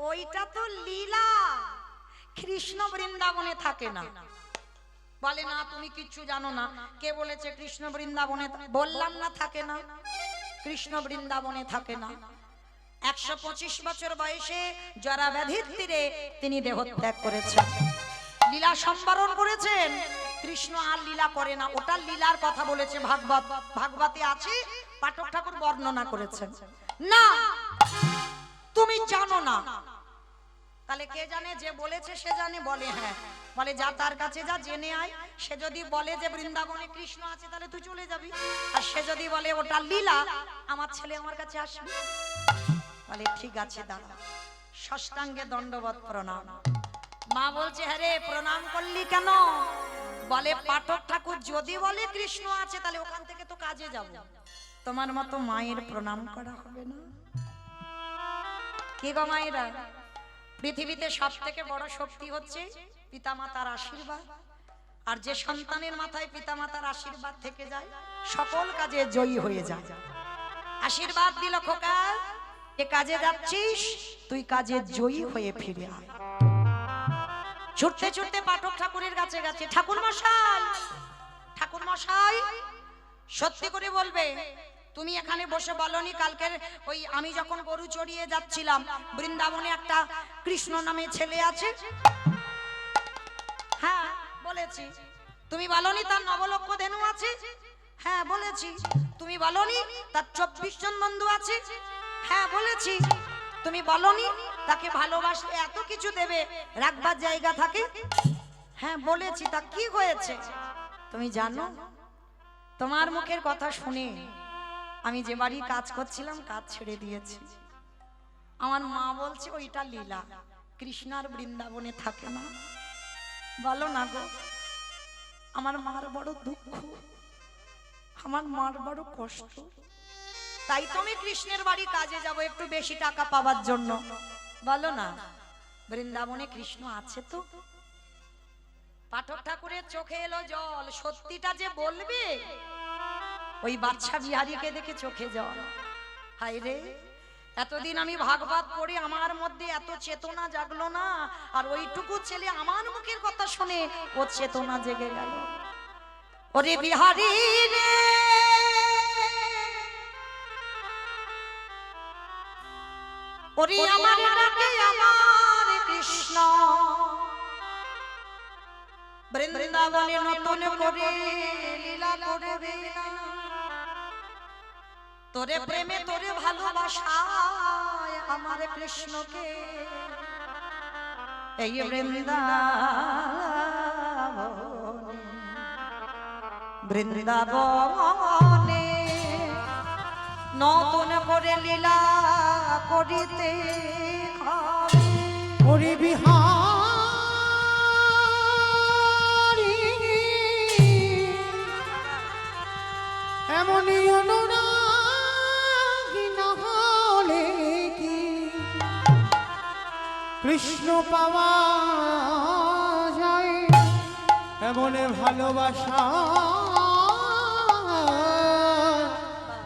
ওইটা তো লীলা, কৃষ্ণ বৃন্দাবনে থাকে না। বলে না, তুমি কিচ্ছু জানো না, কে বলেছে কৃষ্ণ বৃন্দাবনে? বললাম না থাকে না, কৃষ্ণ বৃন্দাবনে থাকে না। 125 বছর বয়সে জরা ব্যাধির তীরে তিনি দেহত্যাগ করেছেন, লীলা সম্বরণ করেছেন। কৃষ্ণ আর লীলা করে না, ওটা লীলার কথা বলেছে ভাগবত, ভাগবতে আছে, পাঠক ঠাকুর বর্ণনা করেছেন। না, তুমি জানো না, তাহলে কে জানে? যে বলেছে সে জানে। বলে হ্যাঁ, বলে যা তার কাছে যা, জেনে আয়। সে যদি বলে যে বৃন্দাবনে কৃষ্ণ আছে, তাহলে তুই চলে যাবি, আর সে যদি বলে ওটা লীলা, আমার ছেলে আমার কাছে আসবে। বলে ঠিক আছে দাদা, ষষ্ঠাঙ্গে দণ্ডবত প্রণাম। মা বলছে, হ্যাঁ রে, প্রণাম করলি কেন? বলে পাঠক ঠাকুর যদি বলে কৃষ্ণ আছে, তাহলে ওখান থেকে তো কাজে যাব, তোমার মতো মায়ের প্রণাম করা হবে না। কি গো মায়েরা, পৃথিবীতে সব থেকে বড় শক্তি হচ্ছে পিতামাতার আশীর্বাদ, আর যে সন্তানের মাথায় পিতামাতার আশীর্বাদ থেকে যায় সকল কাজে জয়ী হয়ে যায়। আশীর্বাদ দিল, খোকা এ কাজে যাচ্ছিস, তুই কাজে জয়ী হয়ে ফিরে আয়। ছুটতে ছুটতে পাঠক ঠাকুরের কাছে গেছে, ঠাকুর মশাই, ঠাকুর মশাই, সত্যি করে বলবে, তুমি এখানে বসে বলনি কালকের ওই আমি যখন গরু চড়িয়ে যাচ্ছিলাম, বৃন্দাবনে একটা কৃষ্ণ নামে ছেলে আছে? হ্যাঁ বলেছি। তুমি বলনি তার নবলক্ষ ধেনু আছে? হ্যাঁ বলেছি। তুমি বলনি তার 24 জন বন্ধু আছে? হ্যাঁ বলেছি। তুমি বলনি তাকে ভালোবাসলে এত কিছু দেবে, রাখবার জায়গা থাকে? হ্যাঁ বলেছি। তা কি হয়েছে তুমি জানো? তোমার মুখের কথা শুনে আমি যে বাড়ি কাজ করছিলাম কাজ ছেড়ে দিয়েছি। আমার মা বলছে ওইটা লীলা, কৃষ্ণার বৃন্দাবনে থাকে না। বলো না গো, আমার মার বড় দুঃখ, আমার মার বড় কষ্ট, তাই তুমি কৃষ্ণের বাড়ি কাজে যাব একটু বেশি টাকা পাওয়ার জন্য। বলো না, বৃন্দাবনে কৃষ্ণ আছে তো? পাঠক ঠাকুরের চোখে এলো জল, সত্যিটা যে বলবে, ওই বাচ্চা বিহারীকে দেখে চোখে জল। হায় রে, এতদিন আমি ভাগবত পড়ে আমার মধ্যে এত চেতনা জাগলো না, আর ওইটুকু ছেলে আমার মুখের কথা শুনে ও চেতনা জেগে গেল। ওরে বিহারী রে, ওরে আমার ডাকে আমার কৃষ্ণ, বৃন্দাবনে নতুন করে লীলা করবে না। তোরে প্রেমে তোরে ভালোবাসায় আমার কৃষ্ণকে এই বৃন্দাবনে নতুন করে লীলা করিতে হবে। ওরে বিহারী এমনই অনুরাগী না হলে কি কৃষ্ণ পাওয়া যায়? এমন ভালোবাসা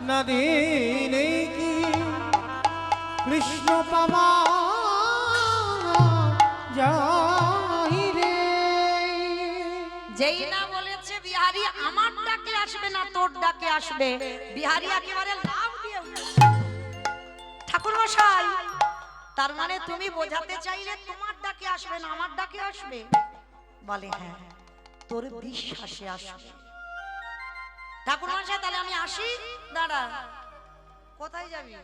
না দিলে কি কৃষ্ণ পাওয়া যায় রে? যেই না বলেছে বিহারী আমার ডাকে আসবে না তোর ডাকে আসবে, বিহারী একেবারে লাভ দিয়ে ঠাকুর মশাই, তার মানে তুমি বোঝাতে চাইলে তোমার ডাকে আসবে না আমার ডাকে আসবে? বলে হ্যাঁ, তোর বিশ্বাসে আসবে। ঠাকুর মশাই তাহলে আমি আসি? দাঁড়া, কোথায় যাবি?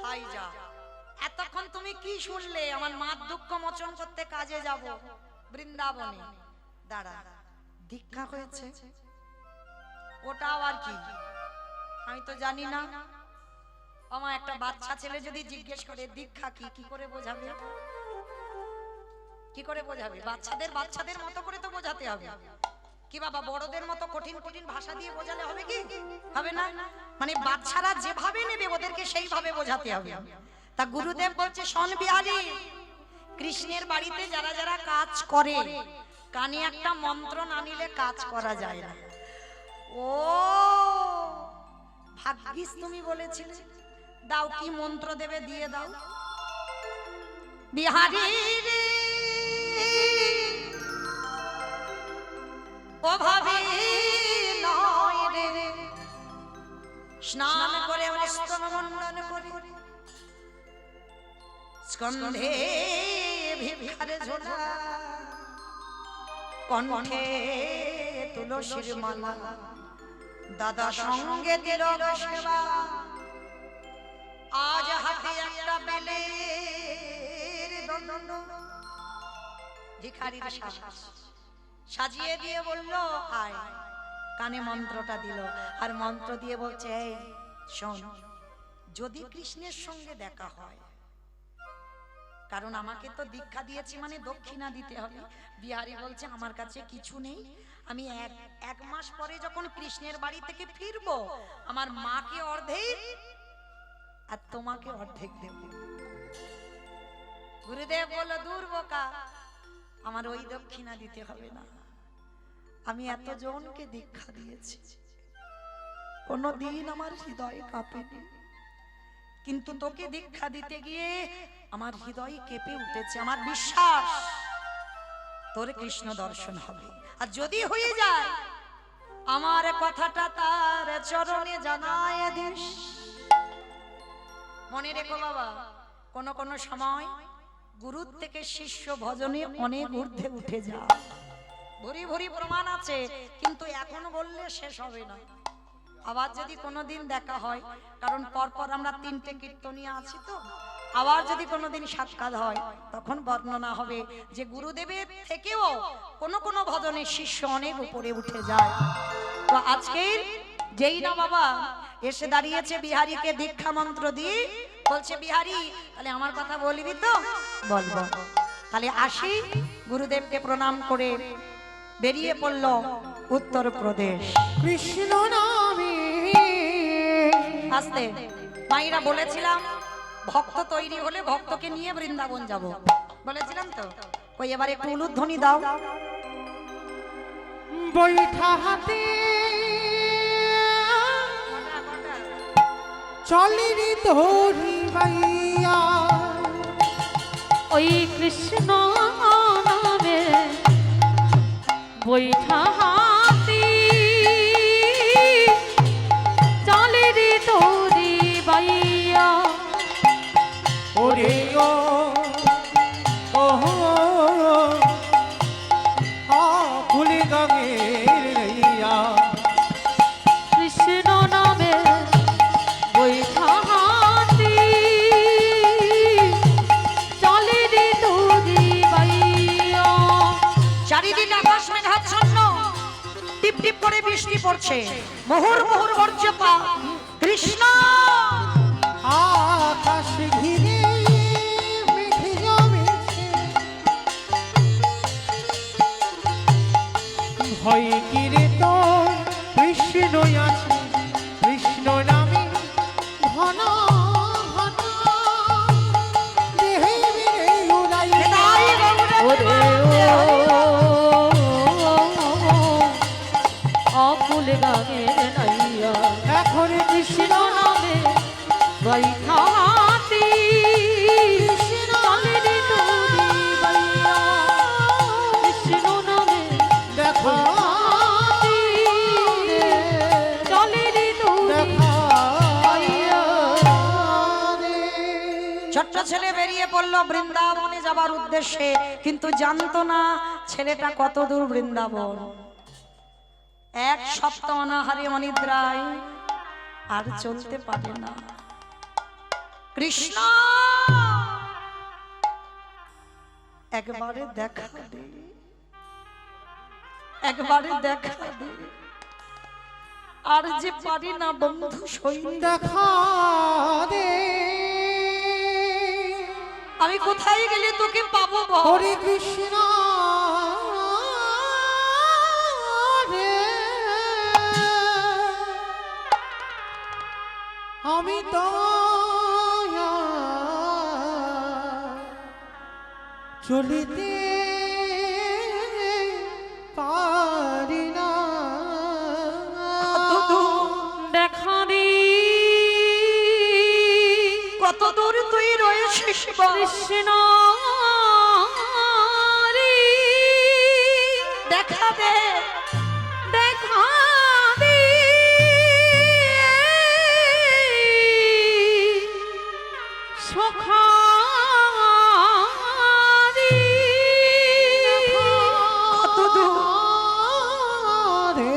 হাই যা, এতক্ষণ তুমি কি শুনলে? আমার মার দুঃখ মোচন করতে কাজে যাব বৃন্দাবনে। দাঁড়া, দীক্ষা হয়েছে, ওটা আবার কি? আমি তো জানি না। আমার একটা বাচ্চা ছেলে যদি জিজ্ঞেস করে দীক্ষা কি, কি করে বোঝাবে? কি করে বোঝাবে? বাচ্চাদের মতো করে তো বোঝাতে হবে। কি বাবা, বড়দের মতো কঠিন কঠিন ভাষা দিয়ে বোঝালে হবে কি? হবে না। মানে বাচ্চারা যেভাবে নেবে ওদেরকে সেইভাবে বোঝাতে হবে। তা গুরুদেব বলছে, শোন বিহারী, কৃষ্ণের বাড়িতে যারা যারা কাজ করে কানে একটা মন্ত্র না নিলে কাজ করা যায় না। ও ভাগ্যিস তুমি বলেছিলে। দাও, কি মন্ত্র দেবে দিয়ে দাও। বিহারী রে, ওভাবে নয় রে, স্নান করে স্তন মণ্ডন করে স্কন্ধে ভিক্ষারে ঝোলা, কণ্ঠে তুলসীর মালা, দাদা সঙ্গে দিল সেবা, আজ হাতে একটা বেলের দণ্ড। ভিখারির সাজ সাজিয়ে দিয়ে বলল আয়, কানে মন্ত্রটা দিল, আর মন্ত্র দিয়ে বলছে, এই শোন, যদি কৃষ্ণের সঙ্গে দেখা হয়, কারণ আমাকে তো দীক্ষা দিয়েছি মানে দক্ষিণা দিতে হবে। বিহারী বলছে আমার কাছে কিছু নেই, আমি এক মাস পরে যখন কৃষ্ণের বাড়ি থেকে ফিরবো আমার মাকে অর্ধেক আর তোমাকে অর্ধেক দেব। গুরুদেব বলল, দূর বোকা, আমার ওই দক্ষিণা দিতে হবে না, আমি এতজনকে দীক্ষা দিয়েছি, কোনদিন আমার হৃদয় কাঁপেনি, কিন্তু তোকে দীক্ষা দিতে গিয়ে আমার হৃদয় কেঁপে উঠেছে। আমার বিশ্বাস তোর কৃষ্ণ দর্শন হবে, আর যদি হয়ে যায় আমার কথাটা তার চরণে জানায় দিস। মনে রেখো বাবা, কোন কোন সময় গুরুর থেকে শিষ্য ভজনে অনেক ঊর্ধ্বে উঠে যায়, ভরি ভরি প্রমাণ আছে, কিন্তু এখন বললে শেষ হবে না। আবার যদি কোনোদিন দেখা হয়, কারণ পরপর আমরা 3টে কীর্তনিয়া আছি তো, আবার যদি কোনোদিন সাক্ষাৎ হয় তখন বর্ণনা হবে যে গুরুদেবের থেকেও কোন কোন ভজনের শিষ্য অনেক উপরে উঠে যায়। তো তো আজকের যেই না বাবা এসে দাঁড়িয়েছে বিহারীকে দীক্ষা মন্ত্র দিয়ে বলছে, বিহারী তাহলে আমার কথা বলবি তো? বলবো। তাহলে আসি, গুরুদেবকে প্রণাম করে বেরিয়ে পড়ল উত্তরপ্রদেশ। কৃষ্ণ নামে আস্তে মাইরা বলেছিলাম ভক্ত তৈরি হলে ভক্তকে নিয়ে বৃন্দাবন যাব, বলেছিলাম তো। ওই এবার একটু উলুধ্বনি দাও। বৈঠা হাতে চলিনি ধরি বাইয়া, ওই কৃষ্ণ নামে বৈঠা হাতি চলে রে তোরি বাইয়া। ওরে ও ফুলে গাঙের লইয়া, কৃষ্ণ নামে বৈঠা হাতি চলে রে তোরি বাইয়া। চারিদিন আকাশ মেঘাচ্ছন্ন, টিপ টিপ করে বৃষ্টি পড়ছে, মুহুর মুহুর বর্জ্যপাত। কৃষ্ণ আকাশ ঘিরে মেঘে জমেছে, ভয় কিরে তোর কৃষ্ণ আছে, কৃষ্ণ নামে ঘন ঘন দেহে বিরে উড়াইয়া। ওরে অকুল গানের নাইয়া, এখন কৃষ্ণ নামে বৈঠা হাতি চলে রে তোরি বাইয়া। কৃষ্ণ নামে দেখা হাতি চলে রে তোরি দেখা বাইয়া। ছোট্ট ছেলে বেরিয়ে পড়লো বৃন্দাবনে যাবার উদ্দেশ্যে, কিন্তু জানতো না ছেলেটা কত দূর বৃন্দাবন। এক সপ্তাহ অনাহারে অনিদ্রায় আর চলতে পারে না। কৃষ্ণ একবারে দেখা দে, একবারে দেখা দে, আর যে পারি না বন্ধু সৈন্য, দেখা দে। আমি কোথায় গেলে তোকে পাবো বল? হরে কৃষ্ণ রে, আমি তো চলিতে পারি না। দেখা রে কত দূর তুই রয়েছিস বল? কৃষ্ণ রে দেখা দে, দেখা দে সখা রে। কত দূর রে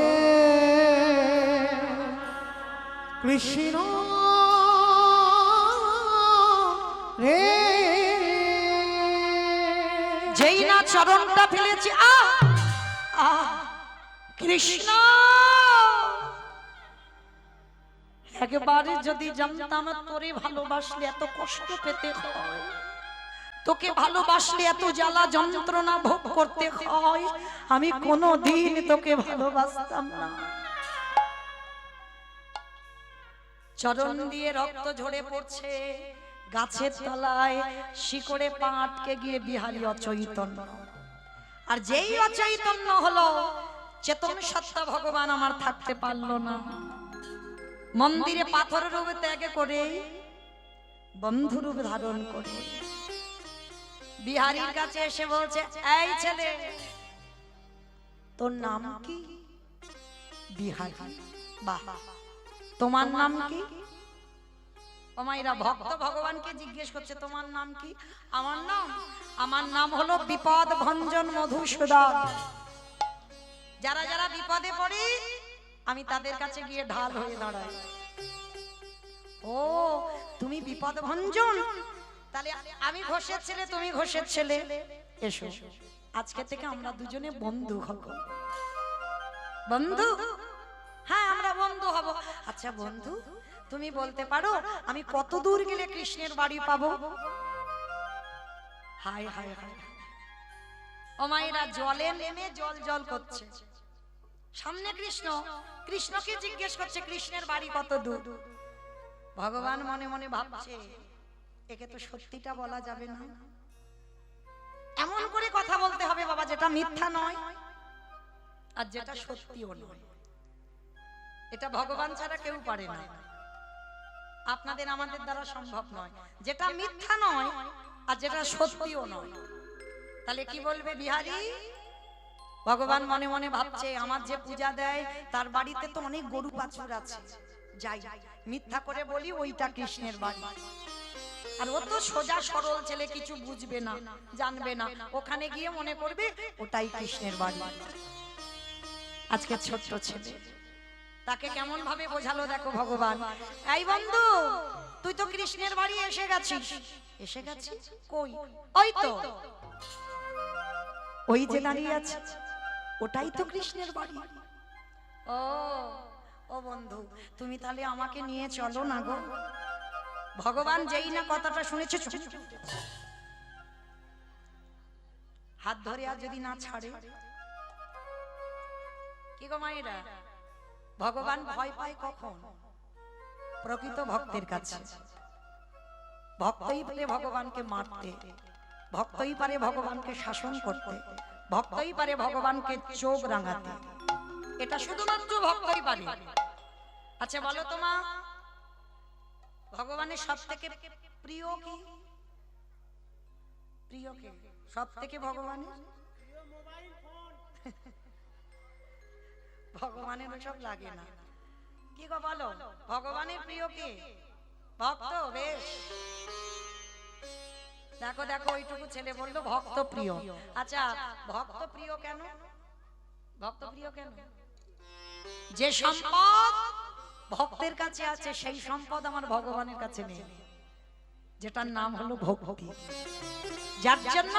কৃষ্ণ রে, যেই না চরণটা ফেলেছি, কৃষ্ণ একবারে যদি জানতাম তোরে ভালোবাসলে এত কষ্ট পেতে হয়, তোকে ভালোবাসলে এত জ্বালা যন্ত্রণা ভোগ করতে হয়, আমি কোনোদিন তোকে ভালোবাসতাম না। চরণ দিয়ে রক্ত ঝরে পড়ছে, গাছের তলায় শিকড়ে পা আটকে গিয়ে বিহারী অচৈতন্য। আর যেই অচৈতন্য হলো, চেতন সত্তা ভগবান আমার থাকতে পারলো না। মন্দিরে পাথরের রূপে ত্যাগ করে বন্ধু রূপ ধারণ করে বিহারীর কাছে এসে বলছে, এই ছেলে তোর নাম কি? বিহারী। বাহ, তোমার নাম কি? ওমাইরা ভক্ত ভগবানকে জিজ্ঞেস করছে, তোমার নাম কি? আমার নাম হলো বিপদ ভঞ্জন মধুসূদন। যারা যারা বিপদে পড়ে আমি তাদের কাছে গিয়ে ঢাল হয়ে দাঁড়াই। ও তুমি বিপদ ভঞ্জন, তাহলে আমি ঘোষের ছেলে, তুমি ঘোষের ছেলে, এসো আজকে থেকে আমরা দুজনে বন্ধু হব। বন্ধু বন্ধু হব। আচ্ছা বন্ধু, তুমি বলতে পারো আমি কত দূর গেলে কৃষ্ণের বাড়ি পাবো? হায় হায় হায়, ও মায়েরা জলে নেমে জল জল করছে, সামনে কৃষ্ণ, কৃষ্ণকে জিজ্ঞেস করছে কৃষ্ণের বাড়ি কত দূর। ভগবান মনে মনে ভাবছে একে তো সত্যিটা বলা যাবে না, এমন করে কথা বলতে হবে বাবা যেটা মিথ্যা নয় আর যেটা সত্যিও নয়। এটা ভগবান ছাড়া কেউ পারে না, আপনাদের আমাদের দ্বারা সম্ভব নয়। যেটা মিথ্যা নয় আর যেটা সত্যিও নয়, তাহলে কি বলবে বিহারী? ভগবান মনে মনে ভাবছে আমার যে পূজা দেয় তার বাড়িতে তো অনেক গরু বাছুর আছে, যাই মিথ্যা করে বলি ওইটা কৃষ্ণের বাড়ি। আর ও তো সোজা সরল ছেলে, কিছু বুঝবে না জানবে না, ওখানে গিয়ে মনে করবে ওটাই কৃষ্ণের বাড়ি। আজকে ছোট্ট ছেলে, তাকে কেমন ভাবে বোঝালো দেখো ভগবান। এই বন্ধু, তুই তো কৃষ্ণের বাড়ি এসে গেছিস। এসে গেছিস কই? ওই তো, ওই যে দাঁড়িয়ে আছে ওটাই তো কৃষ্ণের বাড়ি। ও ও বন্ধু, তুমি তাহলে আমাকে নিয়ে চলো না গো। ভগবান যেই না কথাটা শুনেছে হাত ধরে আর যদি না ছাড়ে, কি গো মায়েরা, ভগবান ভয় পায় কখন? প্রকৃত ভক্তের কাছে। ভক্তই পারে ভগবানকে মারতে, ভক্তই পারে ভগবানকে শাসন করতে, ভক্তই পারে ভগবানকে চোখ রাঙাতে, এটা শুধুমাত্র ভক্তই পারে। আচ্ছা বলো তো মা, ভগবানের সব থেকে প্রিয় কি? প্রিয় কে সব থেকে ভগবানের? ভগবানের সব লাগে না, কি গো বলো, ভগবানের প্রিয় কে? ভক্ত। বেশ, দেখো দেখো ওইটুকু ছেলে বললো ভক্ত প্রিয়। আচ্ছা ভক্ত প্রিয় কেন? ভক্ত প্রিয় কেন? যে সম্পদ ভক্তের কাছে আছে সেই সম্পদ আমার ভগবানের কাছে নেই, যেটার নাম হলো ভক্তি, যার জন্য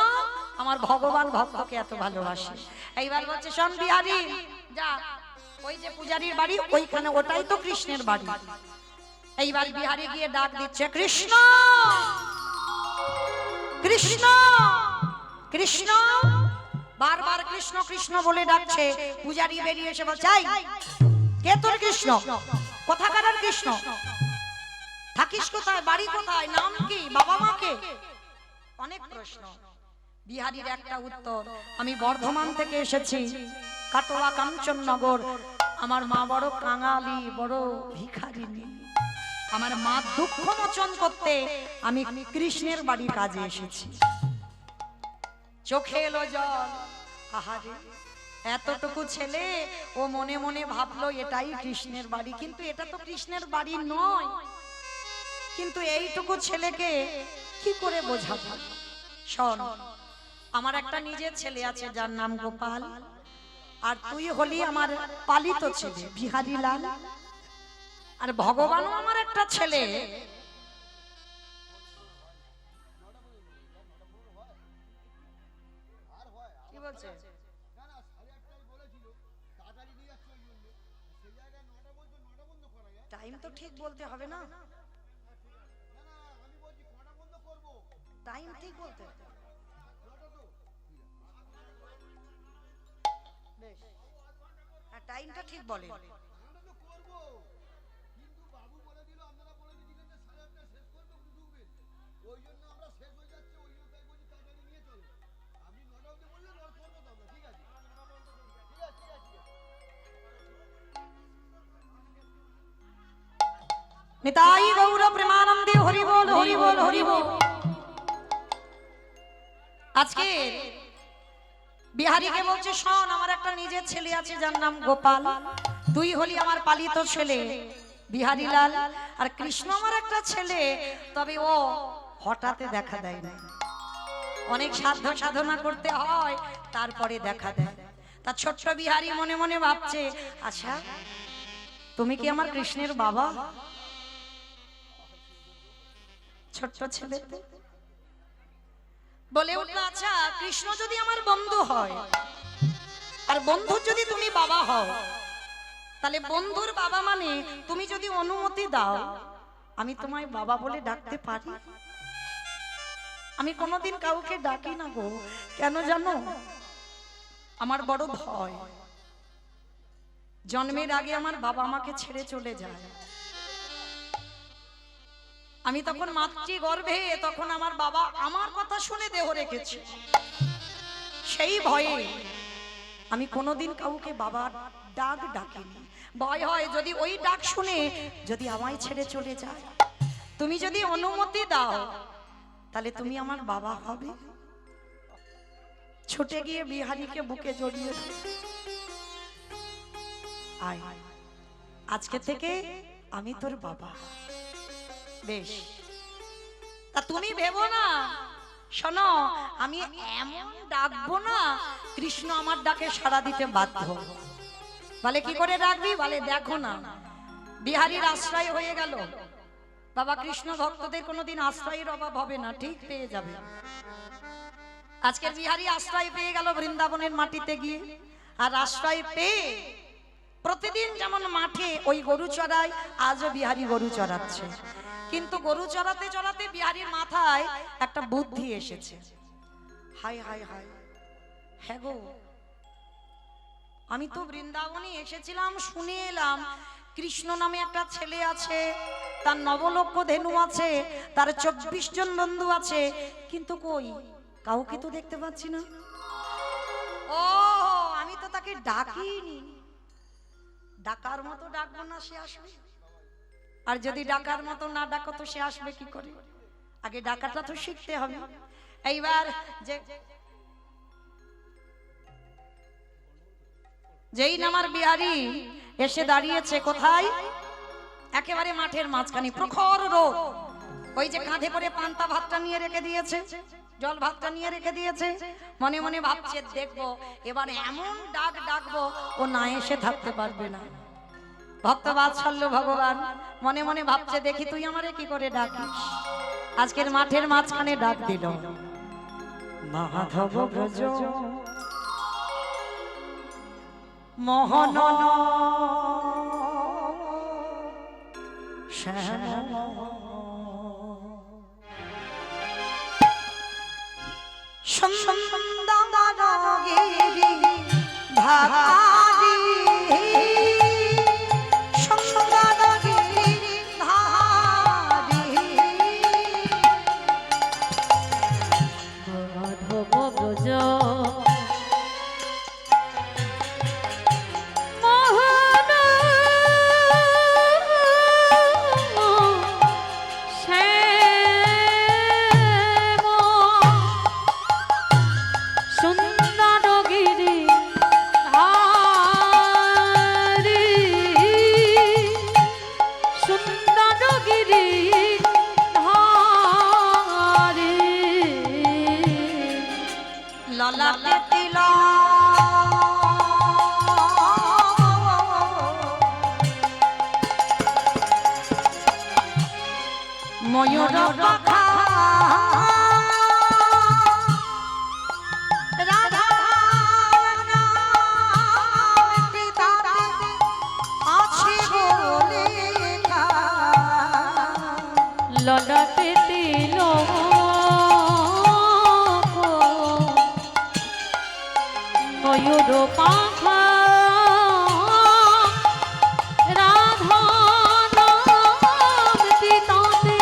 আমার ভগবান ভক্তকে এত ভালোবাসে। এইবার বলছে শোন বিহারী, যা ওই যে পূজারীর বাড়ি ওইখানে, ওটাই তো কৃষ্ণের বাড়ি। এইবার বিহারী গিয়ে ডাক দিচ্ছে কৃষ্ণ কৃষ্ণ কৃষ্ণ, বারবার কৃষ্ণ কৃষ্ণ বলে ডাকছে। পূজারী বেরিয়ে এসে বলছে কে তোর কৃষ্ণ? কোথাকার কৃষ্ণ? থাকিস কোথায়? বাড়ি কোথায়? নাম কি? বাবা মা কে? অনেক প্রশ্ন। বিহারীর একটা উত্তর, আমি বর্ধমান থেকে এসেছি, কাটোয়া কাঞ্চননগর। আমার মা বড় কাঙালি, বড় ভিখারিনী। আমার মা দুঃখ মোচন করতে আমি কৃষ্ণের বাড়ির কাজে এসেছি। চোখে এলো জল। আহারে, এতটুকু ছেলে ও মনে মনে ভাবলো এটাই কৃষ্ণের বাড়ি, কিন্তু এটা তো কৃষ্ণের বাড়ি নয়। কিন্তু এইটুকু ছেলেকে কি করে বোঝাবো? শোন, আমার একটা নিজের ছেলে আছে যার নাম গোপাল, আর তুই হলি আমার পালিত ছেলে বিহারী লাল, আর ভগবানও আমার একটা ছেলে। কি বলছে? টাইম তো ঠিক বলতে হবে না, টাইম ঠিক বলতে। বেশ, হ্যাঁ টাইমটা ঠিক বলে। নিতাই গৌর প্রেমানন্দে হরি বল হরি বল হরি বল। আজকে বিহারীকে বলছে শোন, আমার একটা নিজের ছেলে আছে যার নাম গোপাল, তুই হলি আমার পালিত ছেলে বিহারী লাল, আর কৃষ্ণ আমার একটা ছেলে, তবে ও হঠাৎ দেখা দেয় না, অনেক সাধ্য সাধনা করতে হয় তারপরে দেখা দেয়। তা ছোট্ট বিহারী মনে মনে ভাবছে, আচ্ছা তুমি কি আমার কৃষ্ণের বাবা? ছোট্ট ছেলে বলে উঠলো, আচ্ছা কৃষ্ণ যদি আমার বন্ধু হয় আর বন্ধুর যদি তুমি বাবা হও, তাহলে বন্ধুর বাবা মানে তুমি যদি অনুমতি দাও আমি তোমায় বাবা বলে ডাকতে পারি। আমি কোনোদিন কাউকে ডাকি না গো, কেন জানো? আমার বড় ভয়, জন্মের আগে আমার বাবা আমাকে ছেড়ে চলে যায়। আমি তখন মাতৃ গর্ভে, তখন আমার বাবা আমার কথা শুনে দেহ রেখেছে। সেই ভয়ে আমি কোনোদিন কাউকে বাবা ডাক ডাকিনি। ভয় হয় যদি ওই ডাক শুনে যদি আমায় ছেড়ে চলে যায়। তুমি যদি অনুমতি দাও তাহলে তুমি আমার বাবা হবে। ছুটে গিয়ে বিহারীকে বুকে জড়িয়ে আয়, আজকে থেকে আমি তোর বাবা। বেশ, তা তুমি ভেবো না, শোনো আমি এমন ডাকবো না কৃষ্ণ আমার ডাকে সাড়া দিতে বাধ্য। বলে কি করে ডাকবি? বলে দেখো না বিহারীর আশ্রয় হয়ে গেল। বাবা কৃষ্ণ ভক্তদের কোনোদিন আশ্রয়ের অভাব হবে না, ঠিক পেয়ে যাবে। আজকে বিহারী আশ্রয় পেয়ে গেল বৃন্দাবনের মাটিতে গিয়ে। আর আশ্রয় পেয়ে প্রতিদিন যেমন মাঠে ওই গরু চড়ায়, আজও বিহারী গরু চড়াচ্ছে। কিন্তু গরু চড়াতে চড়াতে বিহারীর মাথায় একটা বুদ্ধি এসেছে। হাই হাই হাই, হ্যাঁ গো, আমি তো বৃন্দাবনে এসেছিলাম, শুনে এলাম কৃষ্ণ নামে একটা ছেলে আছে, তার 9 লক্ষ ধেনু আছে, তার 24 জন বন্ধু আছে, কিন্তু কই কাউকে তো দেখতে পাচ্ছি না। ও, আমি তো তাকে ডাকিনি। ডাকার মতো ডাকবো না, সে আসবে? আর যদি ডাকার মতো না ডাকো তো সে আসবে কি করে? আগে ডাকাটা তো শিখতে হবে। এইবার যেই নামার বিহারী এসে দাঁড়িয়েছে কোথায়? একেবারে মাঠের মাঝখানে, প্রখর রোদ। ওই যে কাঁধে করে পান্তা ভাতটা নিয়ে রেখে দিয়েছে, জল ভাতটা নিয়ে রেখে দিয়েছে। মনে মনে ভাবছে দেখবো এবার এমন ডাক ডাকবো ও না এসে থাকতে পারবে না। ভক্ত বাৎসল্য ভগবান মনে মনে ভাবছে দেখি তুই আমারে কি করে ডাকিস। আজকের মাঠের মাঝখানে ডাক দিল, মাধব ব্রজ মোহন শ্যাম সুন্দরগিরি ধারি, সুন্দরগিরি ধারি, মাধব ব্রজ ললাটে তিলক ময়ূর পাখা, রাধা আছে বলে ললাটে তিলক ময়ূর পাখা, রাধা নাম পিতাতে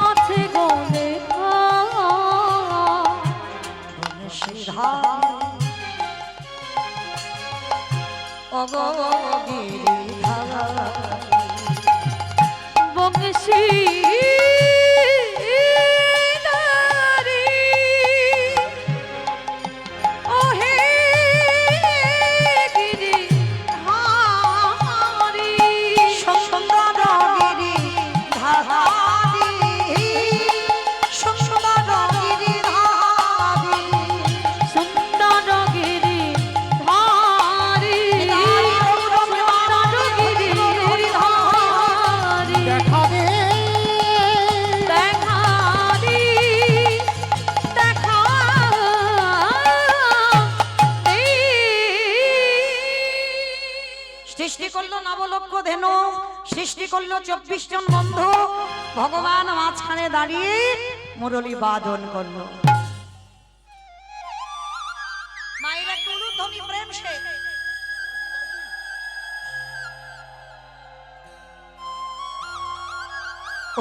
আছে গো লেখা। বংশী ধারি, ওহে লক্ষ ধেনু, সৃষ্টি করলো 24 জন বন্ধু। ভগবান মাঝখানে দাঁড়িয়ে মুরলী বাদন করলো। মায়েরা টুলু ধ্বনি প্রেম সে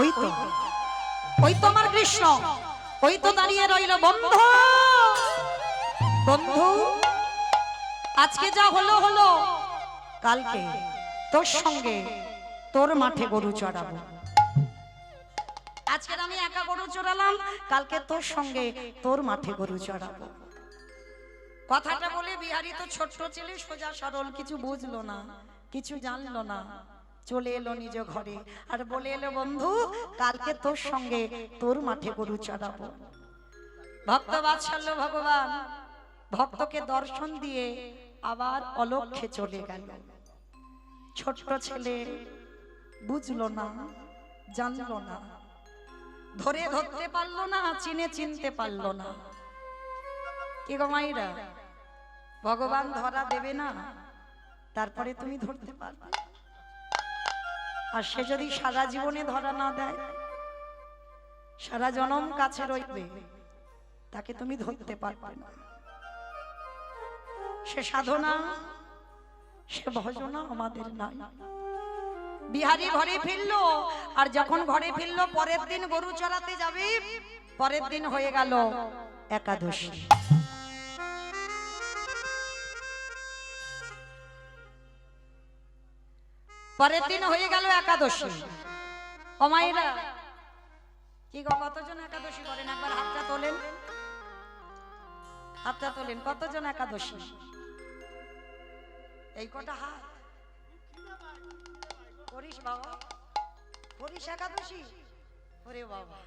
ওই তো আমার কৃষ্ণ, ওই তো দাঁড়িয়ে রইল। বন্ধু বন্ধু, আজকে যা হলো হলো, কালকে তোর সঙ্গে তোর মাঠে গরু চড়াবো। আজকে আমি একা গরু চড়ালাম, কালকে তোর সঙ্গে তোর মাঠে গরু চড়াবো। কথাটা বলে বিহারী তো ছোট্ট ছেলে, সোজা সরল, কিছু বুঝলো না, কিছু জানলো না, চলে এলো নিজ ঘরে আর বলে এলো, বন্ধু কালকে তোর সঙ্গে তোর মাঠে গরু চড়াবো। ভক্ত বাৎসল্য ভগবান ভক্তকে দর্শন দিয়ে আবার অলক্ষ্যে চলে গেল। ছোট্ট ছেলে বুঝলো না, জানলো না, ধরতে পারলো না, চিনতে পারলো না। কি গো মাইরা, ভগবান ধরা দেবে না, তারপরে তুমি ধরতে পারবে। আর সে যদি সারা জীবনে ধরা না দেয়, সারা জনম কাছে রইবে, তাকে তুমি ধরতে পারবে না। সে সাধনা, সে ভজনা আমাদের নাই। বিহারী ঘরে ফিরলো, আর যখন ঘরে ফিরলো পরের দিন গরু চড়াতে যাবে। পরের দিন হয়ে গেল একাদশী। পরের দিন হয়ে গেল একাদশী। ও মায়েরা, কি গো কতজন একাদশী করেন? একবার হাতটা তোলেন, হাতটা তোলেন। কতজন একাদশী? এই কটা হাত করিস বাবা, করিস একাদশী? ওরে বাবা,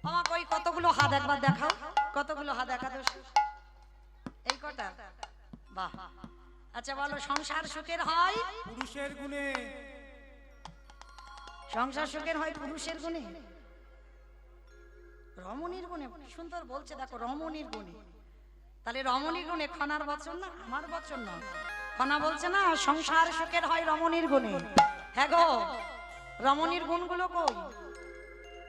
আমাকে ওই কতগুলো হাত একবার দেখাও, কতগুলো হাত একাদশী? এই কটা? বাহ। আচ্ছা বলো, সংসার সুখের হয় পুরুষের গুণে। সংসার সুখের হয় পুরুষের গুণে, রমণীর গুণে। সুন্দর বলছে, দেখো রমণীর গুণে। তাহলে রমণীর গুণে খনার বচন না, আমার বচন না। খনা বলছে না সংসার সুখের হয় রমণীর গুণে। হ্যাঁ গো, রমণীর গুণগুলো কই?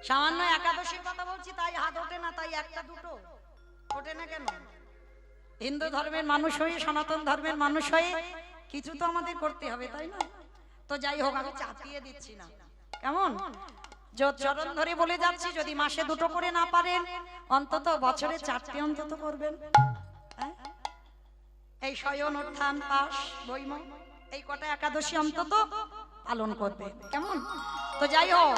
সামান্য একাদশীর কথা বলছি তাই হাত ওঠে না, তাই একটা দুটো ওঠে না কেন? হিন্দু ধর্মের মানুষ হয়ে, সনাতন ধর্মের মানুষ হয়ে কিছু তো আমাদের করতে হবে, তাই না? তো যাই হোক, আমি চাপিয়ে দিচ্ছি না, কেমন? চরণ ধরে বলে যাচ্ছি, যদি মাসে দুটো করে না পারেন, অন্তত বছরে 4টে অন্তত করবেন। এই শয়ন, উত্থান, পাশ, বৈম, এই কটা একাদশী অন্তত পালন করবে, কেমন? তো যাই হোক,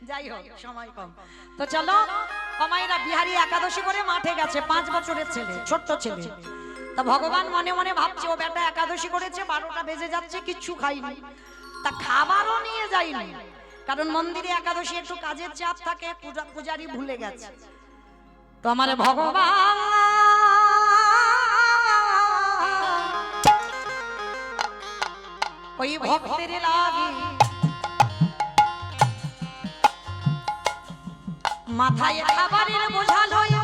যাই হোক, সময় কম। তো চলো কমাইরা, বিহারী একাদশী করে মাঠে গেছে, 5 বছরের ছেলে, ছোট্ট ছেলে। তা ভগবান মনে মনে ভাবছে, ও বেটা একাদশী করেছে, 12টা বেজে যাচ্ছে, কিচ্ছু খাইনি। তা খাবারও নিয়ে যায়নি, কারণ মন্দিরে একাদশী একটু কাজের চাপ থাকে, পূজারি ভুলে গেছে। তো আমার ভগবান ওই ভক্তের লাগি মাথায় খাবারের বোঝা লয়,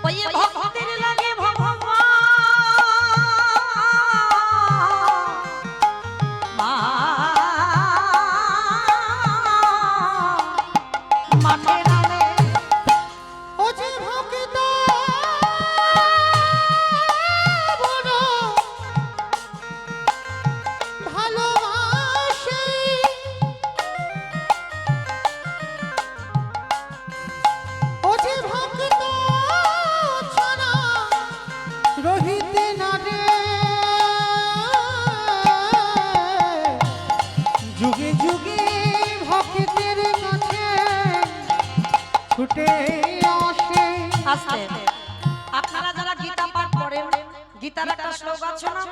ওই ভক্তের লাগে ভগবান মাঠে নামে। ও যে ভক্ত বড় ভালোবাসে, ও যে ভক্ত ছাড়া রহিতে না রে, যুগে যুগে ভক্তের কাছে ছুটে আসে। আস্তে আপনারা যারা গীতা পাঠ করেন, গীতার একটা শ্লোক আছে না,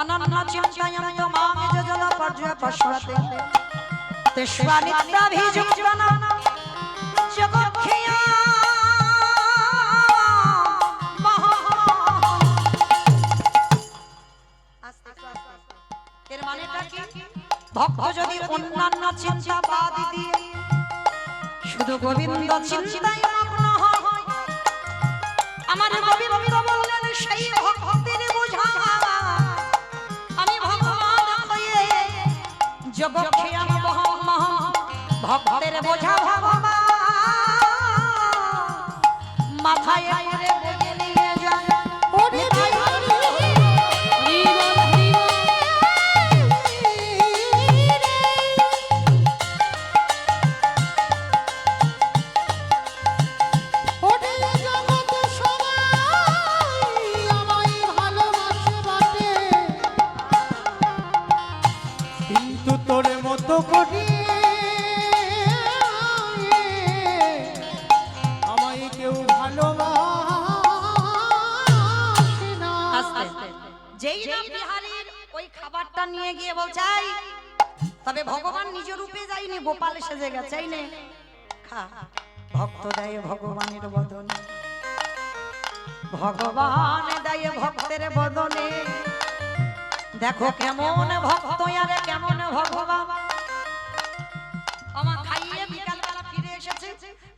অনন্য চিন্তায়ম তমাং যোজনা পর্যায় পশ্চাতে তেষ্বা নিত্যাভিযুক্তনা জগৎখিয়া মহা। এর মানেটা কি? ভক্ত যদি অন্যান্য চিন্তা বাদ দিয়ে শুধু গোবিন্দ চিন্তায় মগ্ন হয়, আমার গোবিন্দ বললেন সেই ভক্তের বোঝা আমি ভগবান হয়ে জগৎকে আমি ভক্তের বোঝা ভগবান মাথায় করে বয়ে নিয়ে যায় ওরে বিহারী ওরে জগৎ সবাই আমায় ভালোবাসে বটে, কিন্তু তোর মতো করি আমায় কেউ ভালোবাসে না। যেই না বিহারীর ওই খাবারটা নিয়ে গিয়ে বলছাই, তবে ভগবান নিজ রূপে যায়নি, গোপাল সেজে গেছে। এই নে খা। ভক্ত দেয় ভগবানের বদনে, ভগবান দেয় ভক্তের বদনে। দেখো কেমন ভক্ত আর কেমন ভগবান। আমার খাইয়ে বিকালবেলা ফিরে এসেছে,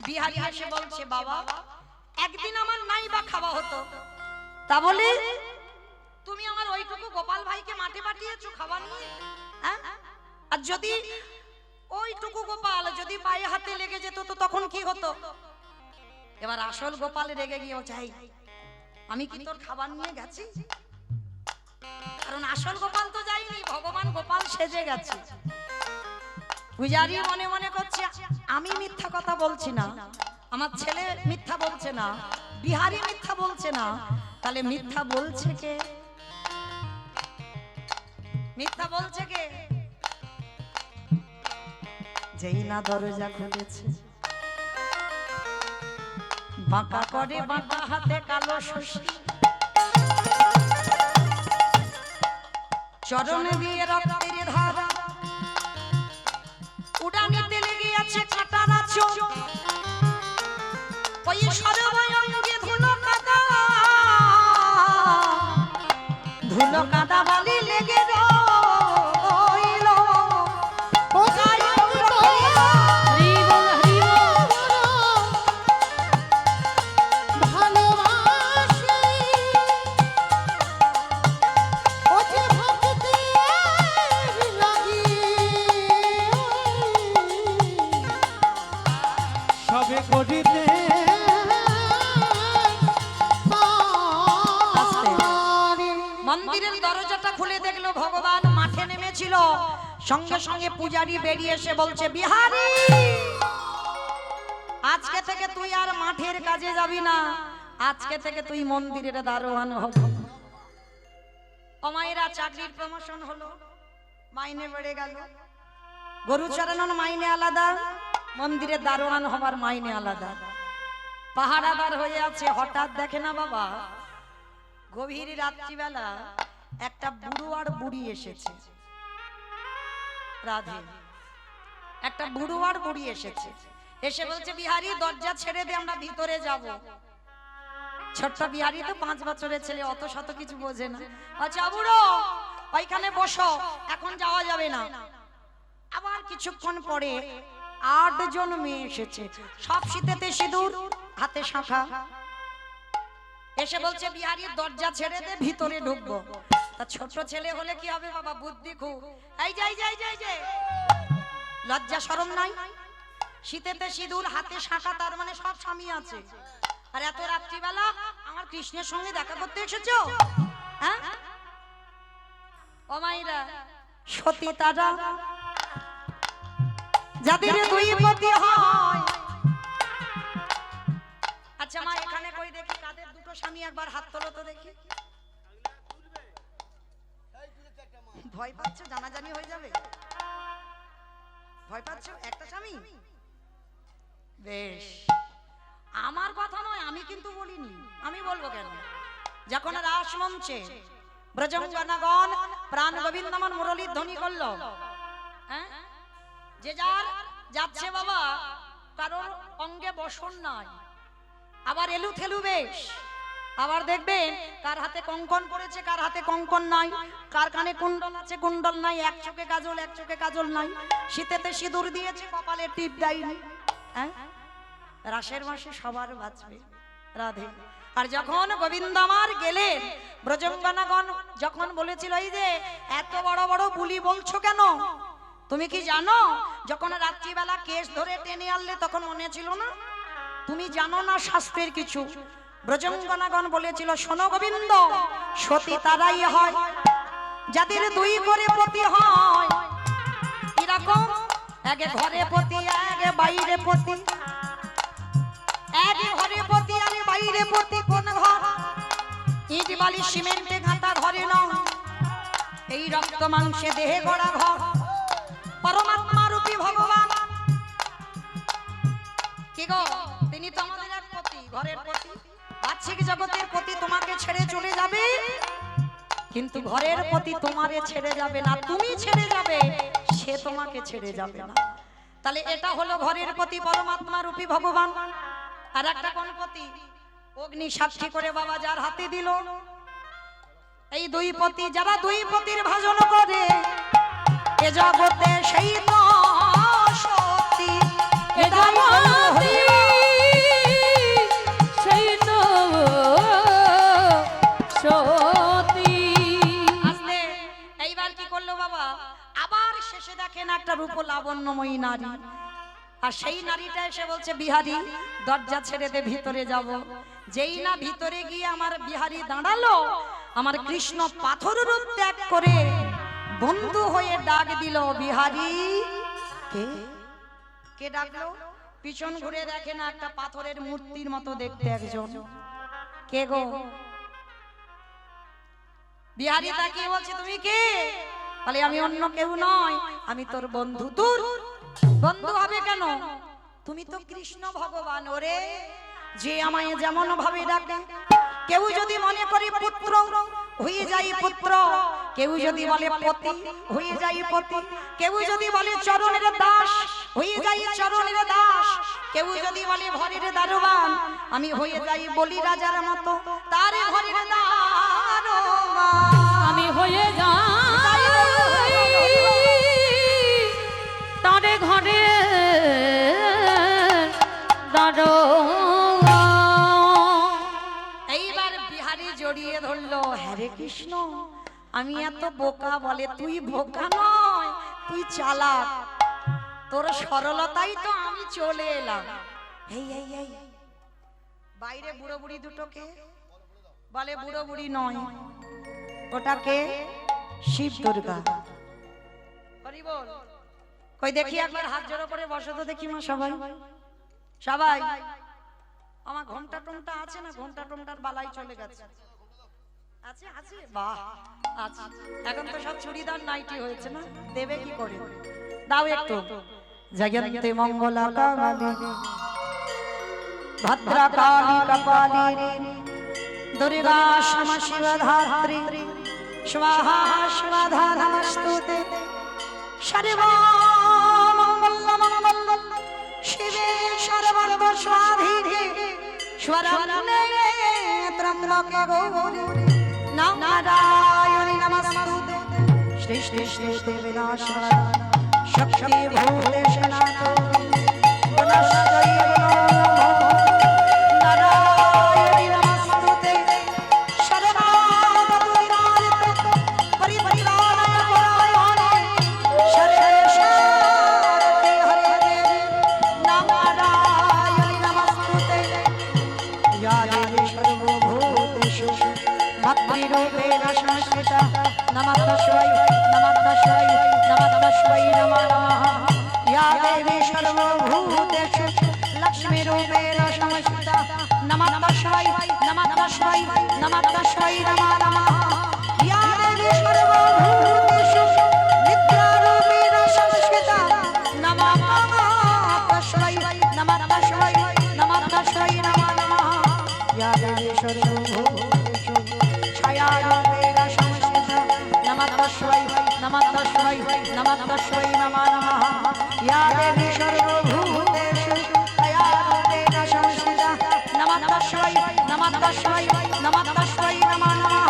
বিহারী এসে বলছে বাবা একদিন আমার নাই বা খাওয়া হতো, তা বলে তুমি আমার ওইটুকু গোপাল ভাইকে মাঠে পাঠিয়েছো খাবার নিয়ে, হ্যাঁ? আর যদি ওইটুকু গোপাল যদি পায়ে হাতে লেগে যেত তো তখন কি হতো? এবার আসল গোপাল রেগে গিয়েও চাই আমি কি তোর খাবার নিয়ে গেছি? কারণ আসল গোপাল তো যায়নি, ভগবান গোপাল সেজে গেছে। পূজারি মনে মনে করছে আমি মিথ্যা কথা বলছি না, আমার ছেলে মিথ্যা বলছে না, বিহারী মিথ্যা বলছে না, তাহলে মিথ্যা বলছে কে? মিথ্যা বলছে কে? যেই না দরজা খুলেছে বাঁকা করে বাঁকা হাতে কালো শশী, চরণে দিয়ে রক্তের ধারা, উড়ানিতে লেগে আছে কাঁটার আঁচল, ওই সর্বঙ্গে ধুলো কাদা, ধুলো কাদা বালি লেগে রইল। ও যাই হোক তো ভালোবাসি, ও যে ভক্তের লাগি সবে করিতে মন্দিরের দরজাটা খুলে দেখলো ভগবান মাঠে নেমেছিল। সঙ্গে সঙ্গে পূজারি বেরিয়ে এসে বলছে বিহারী আজকে থেকে তুই আর মাঠের কাজে যাবি না, আজকে থেকে তুই মন্দিরের দারোয়ান হবি। অমায়েরা চাকরির প্রমোশন হলো, মাইনে বেড়ে গেল। গরু চড়ানোর মাইনে আলাদা, মন্দিরের দারোয়ান হবার মাইনে আলাদা। পাহারাদার হয়ে আছে, হঠাৎ দেখে না বাবা গভীর রাত্রিবেলা একটা বুড়ো আর বুড়ি এসেছে। রাধে একটা বুড়ো আর বুড়ি এসেছে, এসে বলছে বিহারী দরজা ছেড়ে দে, আমরা ভিতরে যাব। ছোট্ট বিহারী তো 5 বছরের ছেলে, অত শত কিছু বোঝে না। আচ্ছা বুড়ো ওইখানে বসো, এখন যাওয়া যাবে না। আবার কিছুক্ষণ পরে 8 জন মেয়ে এসেছে, সব শীতেতে সিঁদুর, হাতে শাঁখা। এসে বলছে বিহারী দরজা ছেড়ে দে, ভিতরে ঢুকবো। তা ছোট ছেলে হলে কি হবে বাবা, বুদ্ধি খুব। এই যাই যাই যাই যাই, লজ্জা শরম নাই? শীতেতে সিঁদুর, হাতে শাঁখা, তার মানে সব স্বামী আছে। আর এত রাত্রিবেলা আমার কৃষ্ণের সঙ্গে দেখা করতে এসেছো? হ্যাঁ ও মাইরা সতী তারা যাদের দুই পতি হয়। আচ্ছা মা এখানে কই দেখি কাদের দুটো স্বামী, একবার হাত তোলো তো দেখি। ভয় পাচ্ছ? জানাজানি হয়ে যাবে, ভয় পাচ্ছ? একটা স্বামী বেশ। আমার কথা নয়, আমি কিন্তু বলিনি, আমি বলবো কেন? যখন রাস মঞ্চে ব্রজঙ্গনাগণ প্রাণ গোবিন্দমন মুরলীর ধ্বনি করলো, হ্যাঁ যে যার যাচ্ছে বাবা, কারোর অঙ্গে বসন নাই, আবার এলু থেলু বেশ। আবার দেখবেন কার হাতে কঙ্কন পড়েছে, কার হাতে কঙ্কন নাই, কার কানে কুণ্ডল আছে, কুণ্ডল নাই, এক চোখে কাজল, এক চোখে কাজল নাই, শীতেতে সিঁদুর দিয়েছে, কপালে টিপ দেয়নি। হ্যাঁ রাসের মাসে সবার বাঁচবে রাধে। আর যখন গোবিন্দ আমার গেলেন, ব্রজঙ্গনাগণ যখন বলেছিল এই যে এত বড় বড় বুলি বলছো কেন, তুমি কি জানো যখন রাত্রিবেলা কেশ ধরে টেনে আনলে তখন মনে ছিল না? তুমি জানো না শাস্ত্রের কিছু? ব্রজঙ্গনাগণ বলেছিল শোনো গোবিন্দ, সতী তারাই হয় যাদের দুই করে পতি হয়। এরকম এক ঘরে পতি, এক বাইরে পতি, এক ঘরে পতি আর বাইরে পতি। কোন ঘর? ইট বালি সিমেন্টে ঘাটা ঘরে নয়, এই রক্ত মাংসে দেহে গড়া ঘর। পরমাত্মা রূপী ভগবান কি গো, তিনি তো আমাদের এক পতি, ঘরের পতি। বাহ্যিক জগতের পতি তোমাকে ছেড়ে চলে যাবে, কিন্তু ঘরের পতি তোমারে ছেড়ে যাবে না। তুমি ছেড়ে যাবে, সে তোমাকে ছেড়ে যাবে না। তাহলে এটা হলো ঘরের পতি, পরমাত্মা রূপী ভগবান। আর একটা কোন পতি? অগ্নি সাক্ষী করে বাবা যার হাতে দিল। এই দুই পতি, যারা দুই পতির ভাজন করে এ জগতে সেই তো সতী। এ জগতে সেই তো সতী। আসলে এইবার কি করলো বাবা? আবার শেষে দেখেন একটা রূপ লাবণ্যময়ী নারী, আর সেই নারীটা এসে বলছে বিহারী দরজা ছেড়ে দে, ভিতরে যাব। যেই না ভিতরে গিয়ে আমার বিহারী দাঁড়ালো, আমার কৃষ্ণ পাথর রূপ ত্যাগ করে বন্ধু হয়ে ডাক দিল বিহারী। কে কে ডাকলো? পিছন ঘুরে দেখে না একটা পাথরের মূর্তির মতো দেখতে একজন। কে গো? বিহারী তাকিয়ে বলছে তুমি কে? বলে আমি অন্য কেউ নয়, আমি তোর বন্ধু। দূর, বন্ধু হবে কেন? তুমি তো কৃষ্ণ ভগবান। ওরে, যে আমায় যেমন ভাবে ডাকে, কেউ যদি মনে করে পুত্র হয়ে যাই পুত্র, কেউ যদি বলে পতি হয়ে যাই পতি, কেউ যদি বলে চরণের দাস হয়ে যাই চরণের দাস, কেউ যদি বলে ঘরের দারোয়ান, আমি হয়ে যাই বলি রাজার মতো তার ঘরের দারোয়ান। আমি হয়ে যাই তারে ঘরে দারোয়ান। এইবার বিহারী জড়িয়ে ধরলো, হরে কৃষ্ণ আমি এত বোকা? বলে তুই বোকা নয়, তুই চালাক। তোর সরলতাই তো আমি চলে এলাম। এই এই এই বাইরে বুড়ো বুড়ি দুটোকে বলে বুড়ো বুড়ি নয়, ওটাকে শিব দুর্গা। হরি বল। কই দেখি একবার হাত জোড়ো করে বসো তো দেখি মা সবাই। সবাই আমার ঘন্টা টমটা আছে না? ঘন্টা টমটার বালাই চলে গেছে। আছে আছে, বাহ আছে। এখন তো সব চুড়িদার নাইটি হয়েছে না, দেবে কি করে? দাও একটু। জগন্তে মঙ্গলা কালী ভদ্রা কালী কপালী দুর্গা ক্ষমা শিবধাত্রী স্বাহা স্বাধা নমস্তুতে। সর্বমঙ্গল মঙ্গল শিবে সর্বর্গ স্বাধীনে স্বরণ্যে ত্রম্বকে গৌরি নারায়ণী নমস্তুতে। শ্রী শ্রী শ্রী শ্রী বিনাশনা শক্তি ভূতেশ নাথো গুণশ্রী নারায়ণী নমস্তুতে। সর্বাগতবিরাজিত পরিত্রাণায় পরায়ণে সর্বেশ্বরতে হরে দেবী নারায়ণী নমস্তুতে। या देवी सर्वभूतेषु भक्तिरूपेण संस्थिता नमस्तस्यै नमस्तस्यै नमस्तस्यै नमो नमः। या देवी सर्वभूतेषु लक्ष्मीरूपेण संस्थिता नमस्तस्यै नमस्तस्यै नमस्तस्यै नमो नमः। या देवी सर्वभूतेषु निद्रारूपेण संस्थिता नमस्तस्यै नमस्तस्यै नमस्तस्यै नमो नमः। या देवी सर्वभूतेषु छायारूपेण संस्थिता नमस्तस्यै नमस्तस्यै नमस्तस्यै नमो नमः। या देवी सर्वभूतेषु छायारूपेण संस्थिता नमस्तस्यै नमस्तस्यै नमस्तस्यै नमो नमः।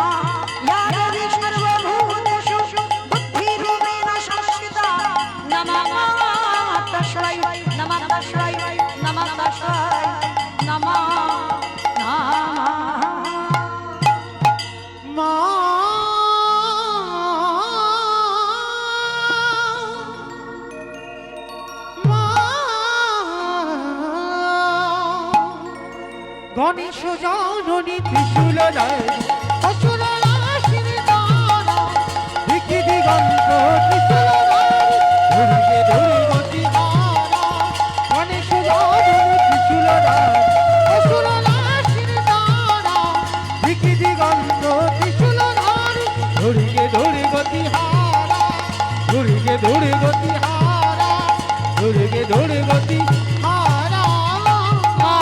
या देवी सर्वभूतेषु बुद्धिरूपेण संस्थिता नमस्तस्यै नमस्तस्यै नमस्तस्यै नमो नमः। গণেশ জননী ত্রিশূল অসুর রাশির দ্বারা ভিকি দিগন্ত ত্রিশূল দুর্গে দুর্গতি হারা গণেশ জননী ত্রিশূল অসুর রাশির দ্বারা ভিকি দিগন্ত ত্রিশূল দুর্গে দুর্গতি হারা দুর্গে দুর্গতি হারা দুর্গে দুর্গতি হারা মা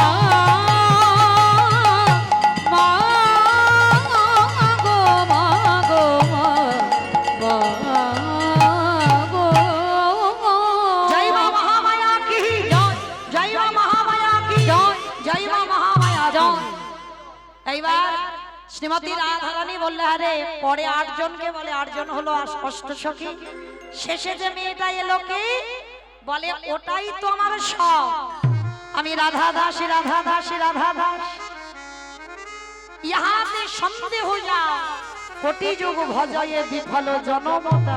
মা গো মা গো মা গো জয় মা মহামায়া কি জয় জয় মা মহামায়া কি জয় জয় মা মহামায়া জয়। এইবার শ্রীমতী রাধারানী বললে আরে পরে 8 জনকে বলে 8 জন হলো অষ্টসখী, শেষে যে মেয়েটা এলো কি বলে ওটাই তো আমার সব, আমি রাধা দাসী রাধা দাসী রাধা দাস। ইহাতে সন্দেহ যা কোটি যুগ ভজয়ে বিফল জনমতা।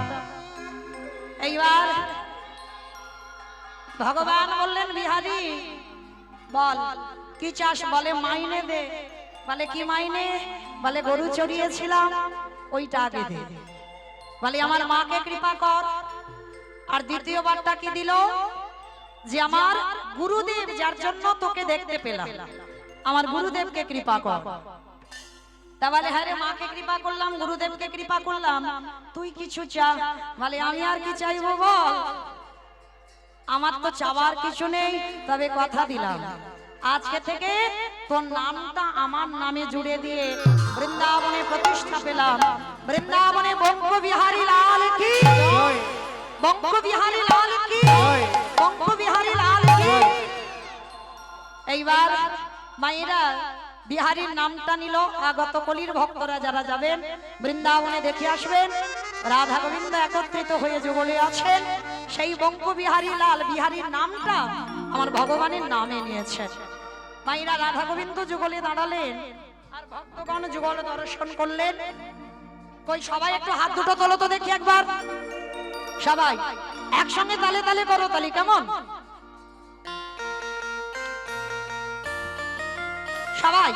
এইবার ভগবান বললেন বিহারী বল কি চাস, বলে মাইনে দে। বলে কি মাইনে, বলে গরু চড়িয়েছিলাম ওইটা আগে দে। বলে আমার মাকে কৃপা কর। আর দ্বিতীয়বারটা কি দিল, যে আমার গুরুদেব যার জন্য তোকে দেখতে পেলাম আমার গুরুদেবকে কৃপা কর। তা বলে হ্যাঁ রে, মাকে কৃপা করলাম গুরুদেবকে কৃপা করলাম, তুই কিছু চা। বলে আমি আর কি চাইবো বল, আমার তো চাওয়ার কিছু নেই, তবে কথা দিলাম আজকে থেকে তোর নামটা আমার নামে জুড়ে দিয়ে বৃন্দাবনে প্রতিষ্ঠা পেলাম। বৃন্দাবনে বঙ্গ বিহারী লাল কি, বঙ্গ বিহারী লাল কি, বঙ্গ বিহারী লাল কি। এইবার মায়েরা বিহারীর নামটা নিল। আগত কলির ভক্তরা যারা যাবেন বৃন্দাবনে দেখে আসবেন, রাধা গোবিন্দ একত্রিত হয়ে যুগলে আছেন। সেই বঙ্গ বিহারী লাল বিহারীর নামটা আমার ভগবানের নামে নিয়েছেন। মায়েরা রাধা গোবিন্দ যুগলে দাঁড়ালেন আর ভক্তগণ যুগল দর্শন করলেন। কই সবাই একটু হাত দুটো তোলো তো দেখি একবার, সবাই একসঙ্গে তালে তালে করো তালি, কেমন সবাই।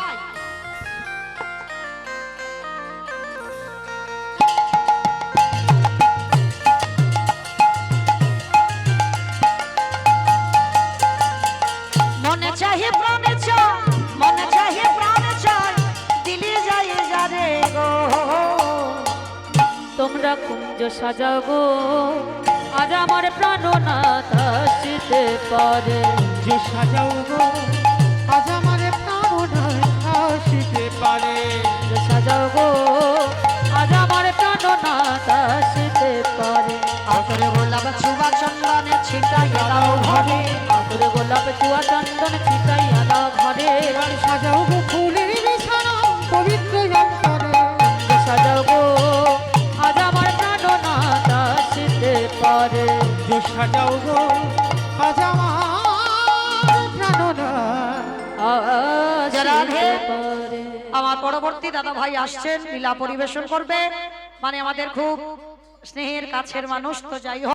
মনে চাহে প্রাণে চায়, মনে চাহে প্রাণে চায়, দিলি যায় যারে গো। তোমরা কুঞ্জ সাজাও গো, আজ আমার প্রাণনাথ আসিতে পারে। যে সাজাও গো আজ আমার প্রাণনাথ আসিতে পারে। কুঞ্জ সাজাও গো, আজ আমার প্রাণনাথ আসিতে পারে। আতরে গোলাপ ছুবা চন্দনে ছিটাইয়া দাও ঘরে, আতরে গোলাপ চুয়া চন্দন ছিটাইয়া দাও ঘরে। এবার সাজাও গো ফুলের বিছানা পবিত্র অন্তরে। কুঞ্জ সাজাও গো, আজ আমার প্রাণনাথ আসিতে পারে। যে সাজাও গো আজ আমার প্রাণনাথ আসিতে পারে। আমার পরবর্তী দাদা ভাই আসছেন, লীলা পরিবেশন করবে, মানে আমাদের খুব স্নেহের কাছের মানুষ, তো যাই হোক।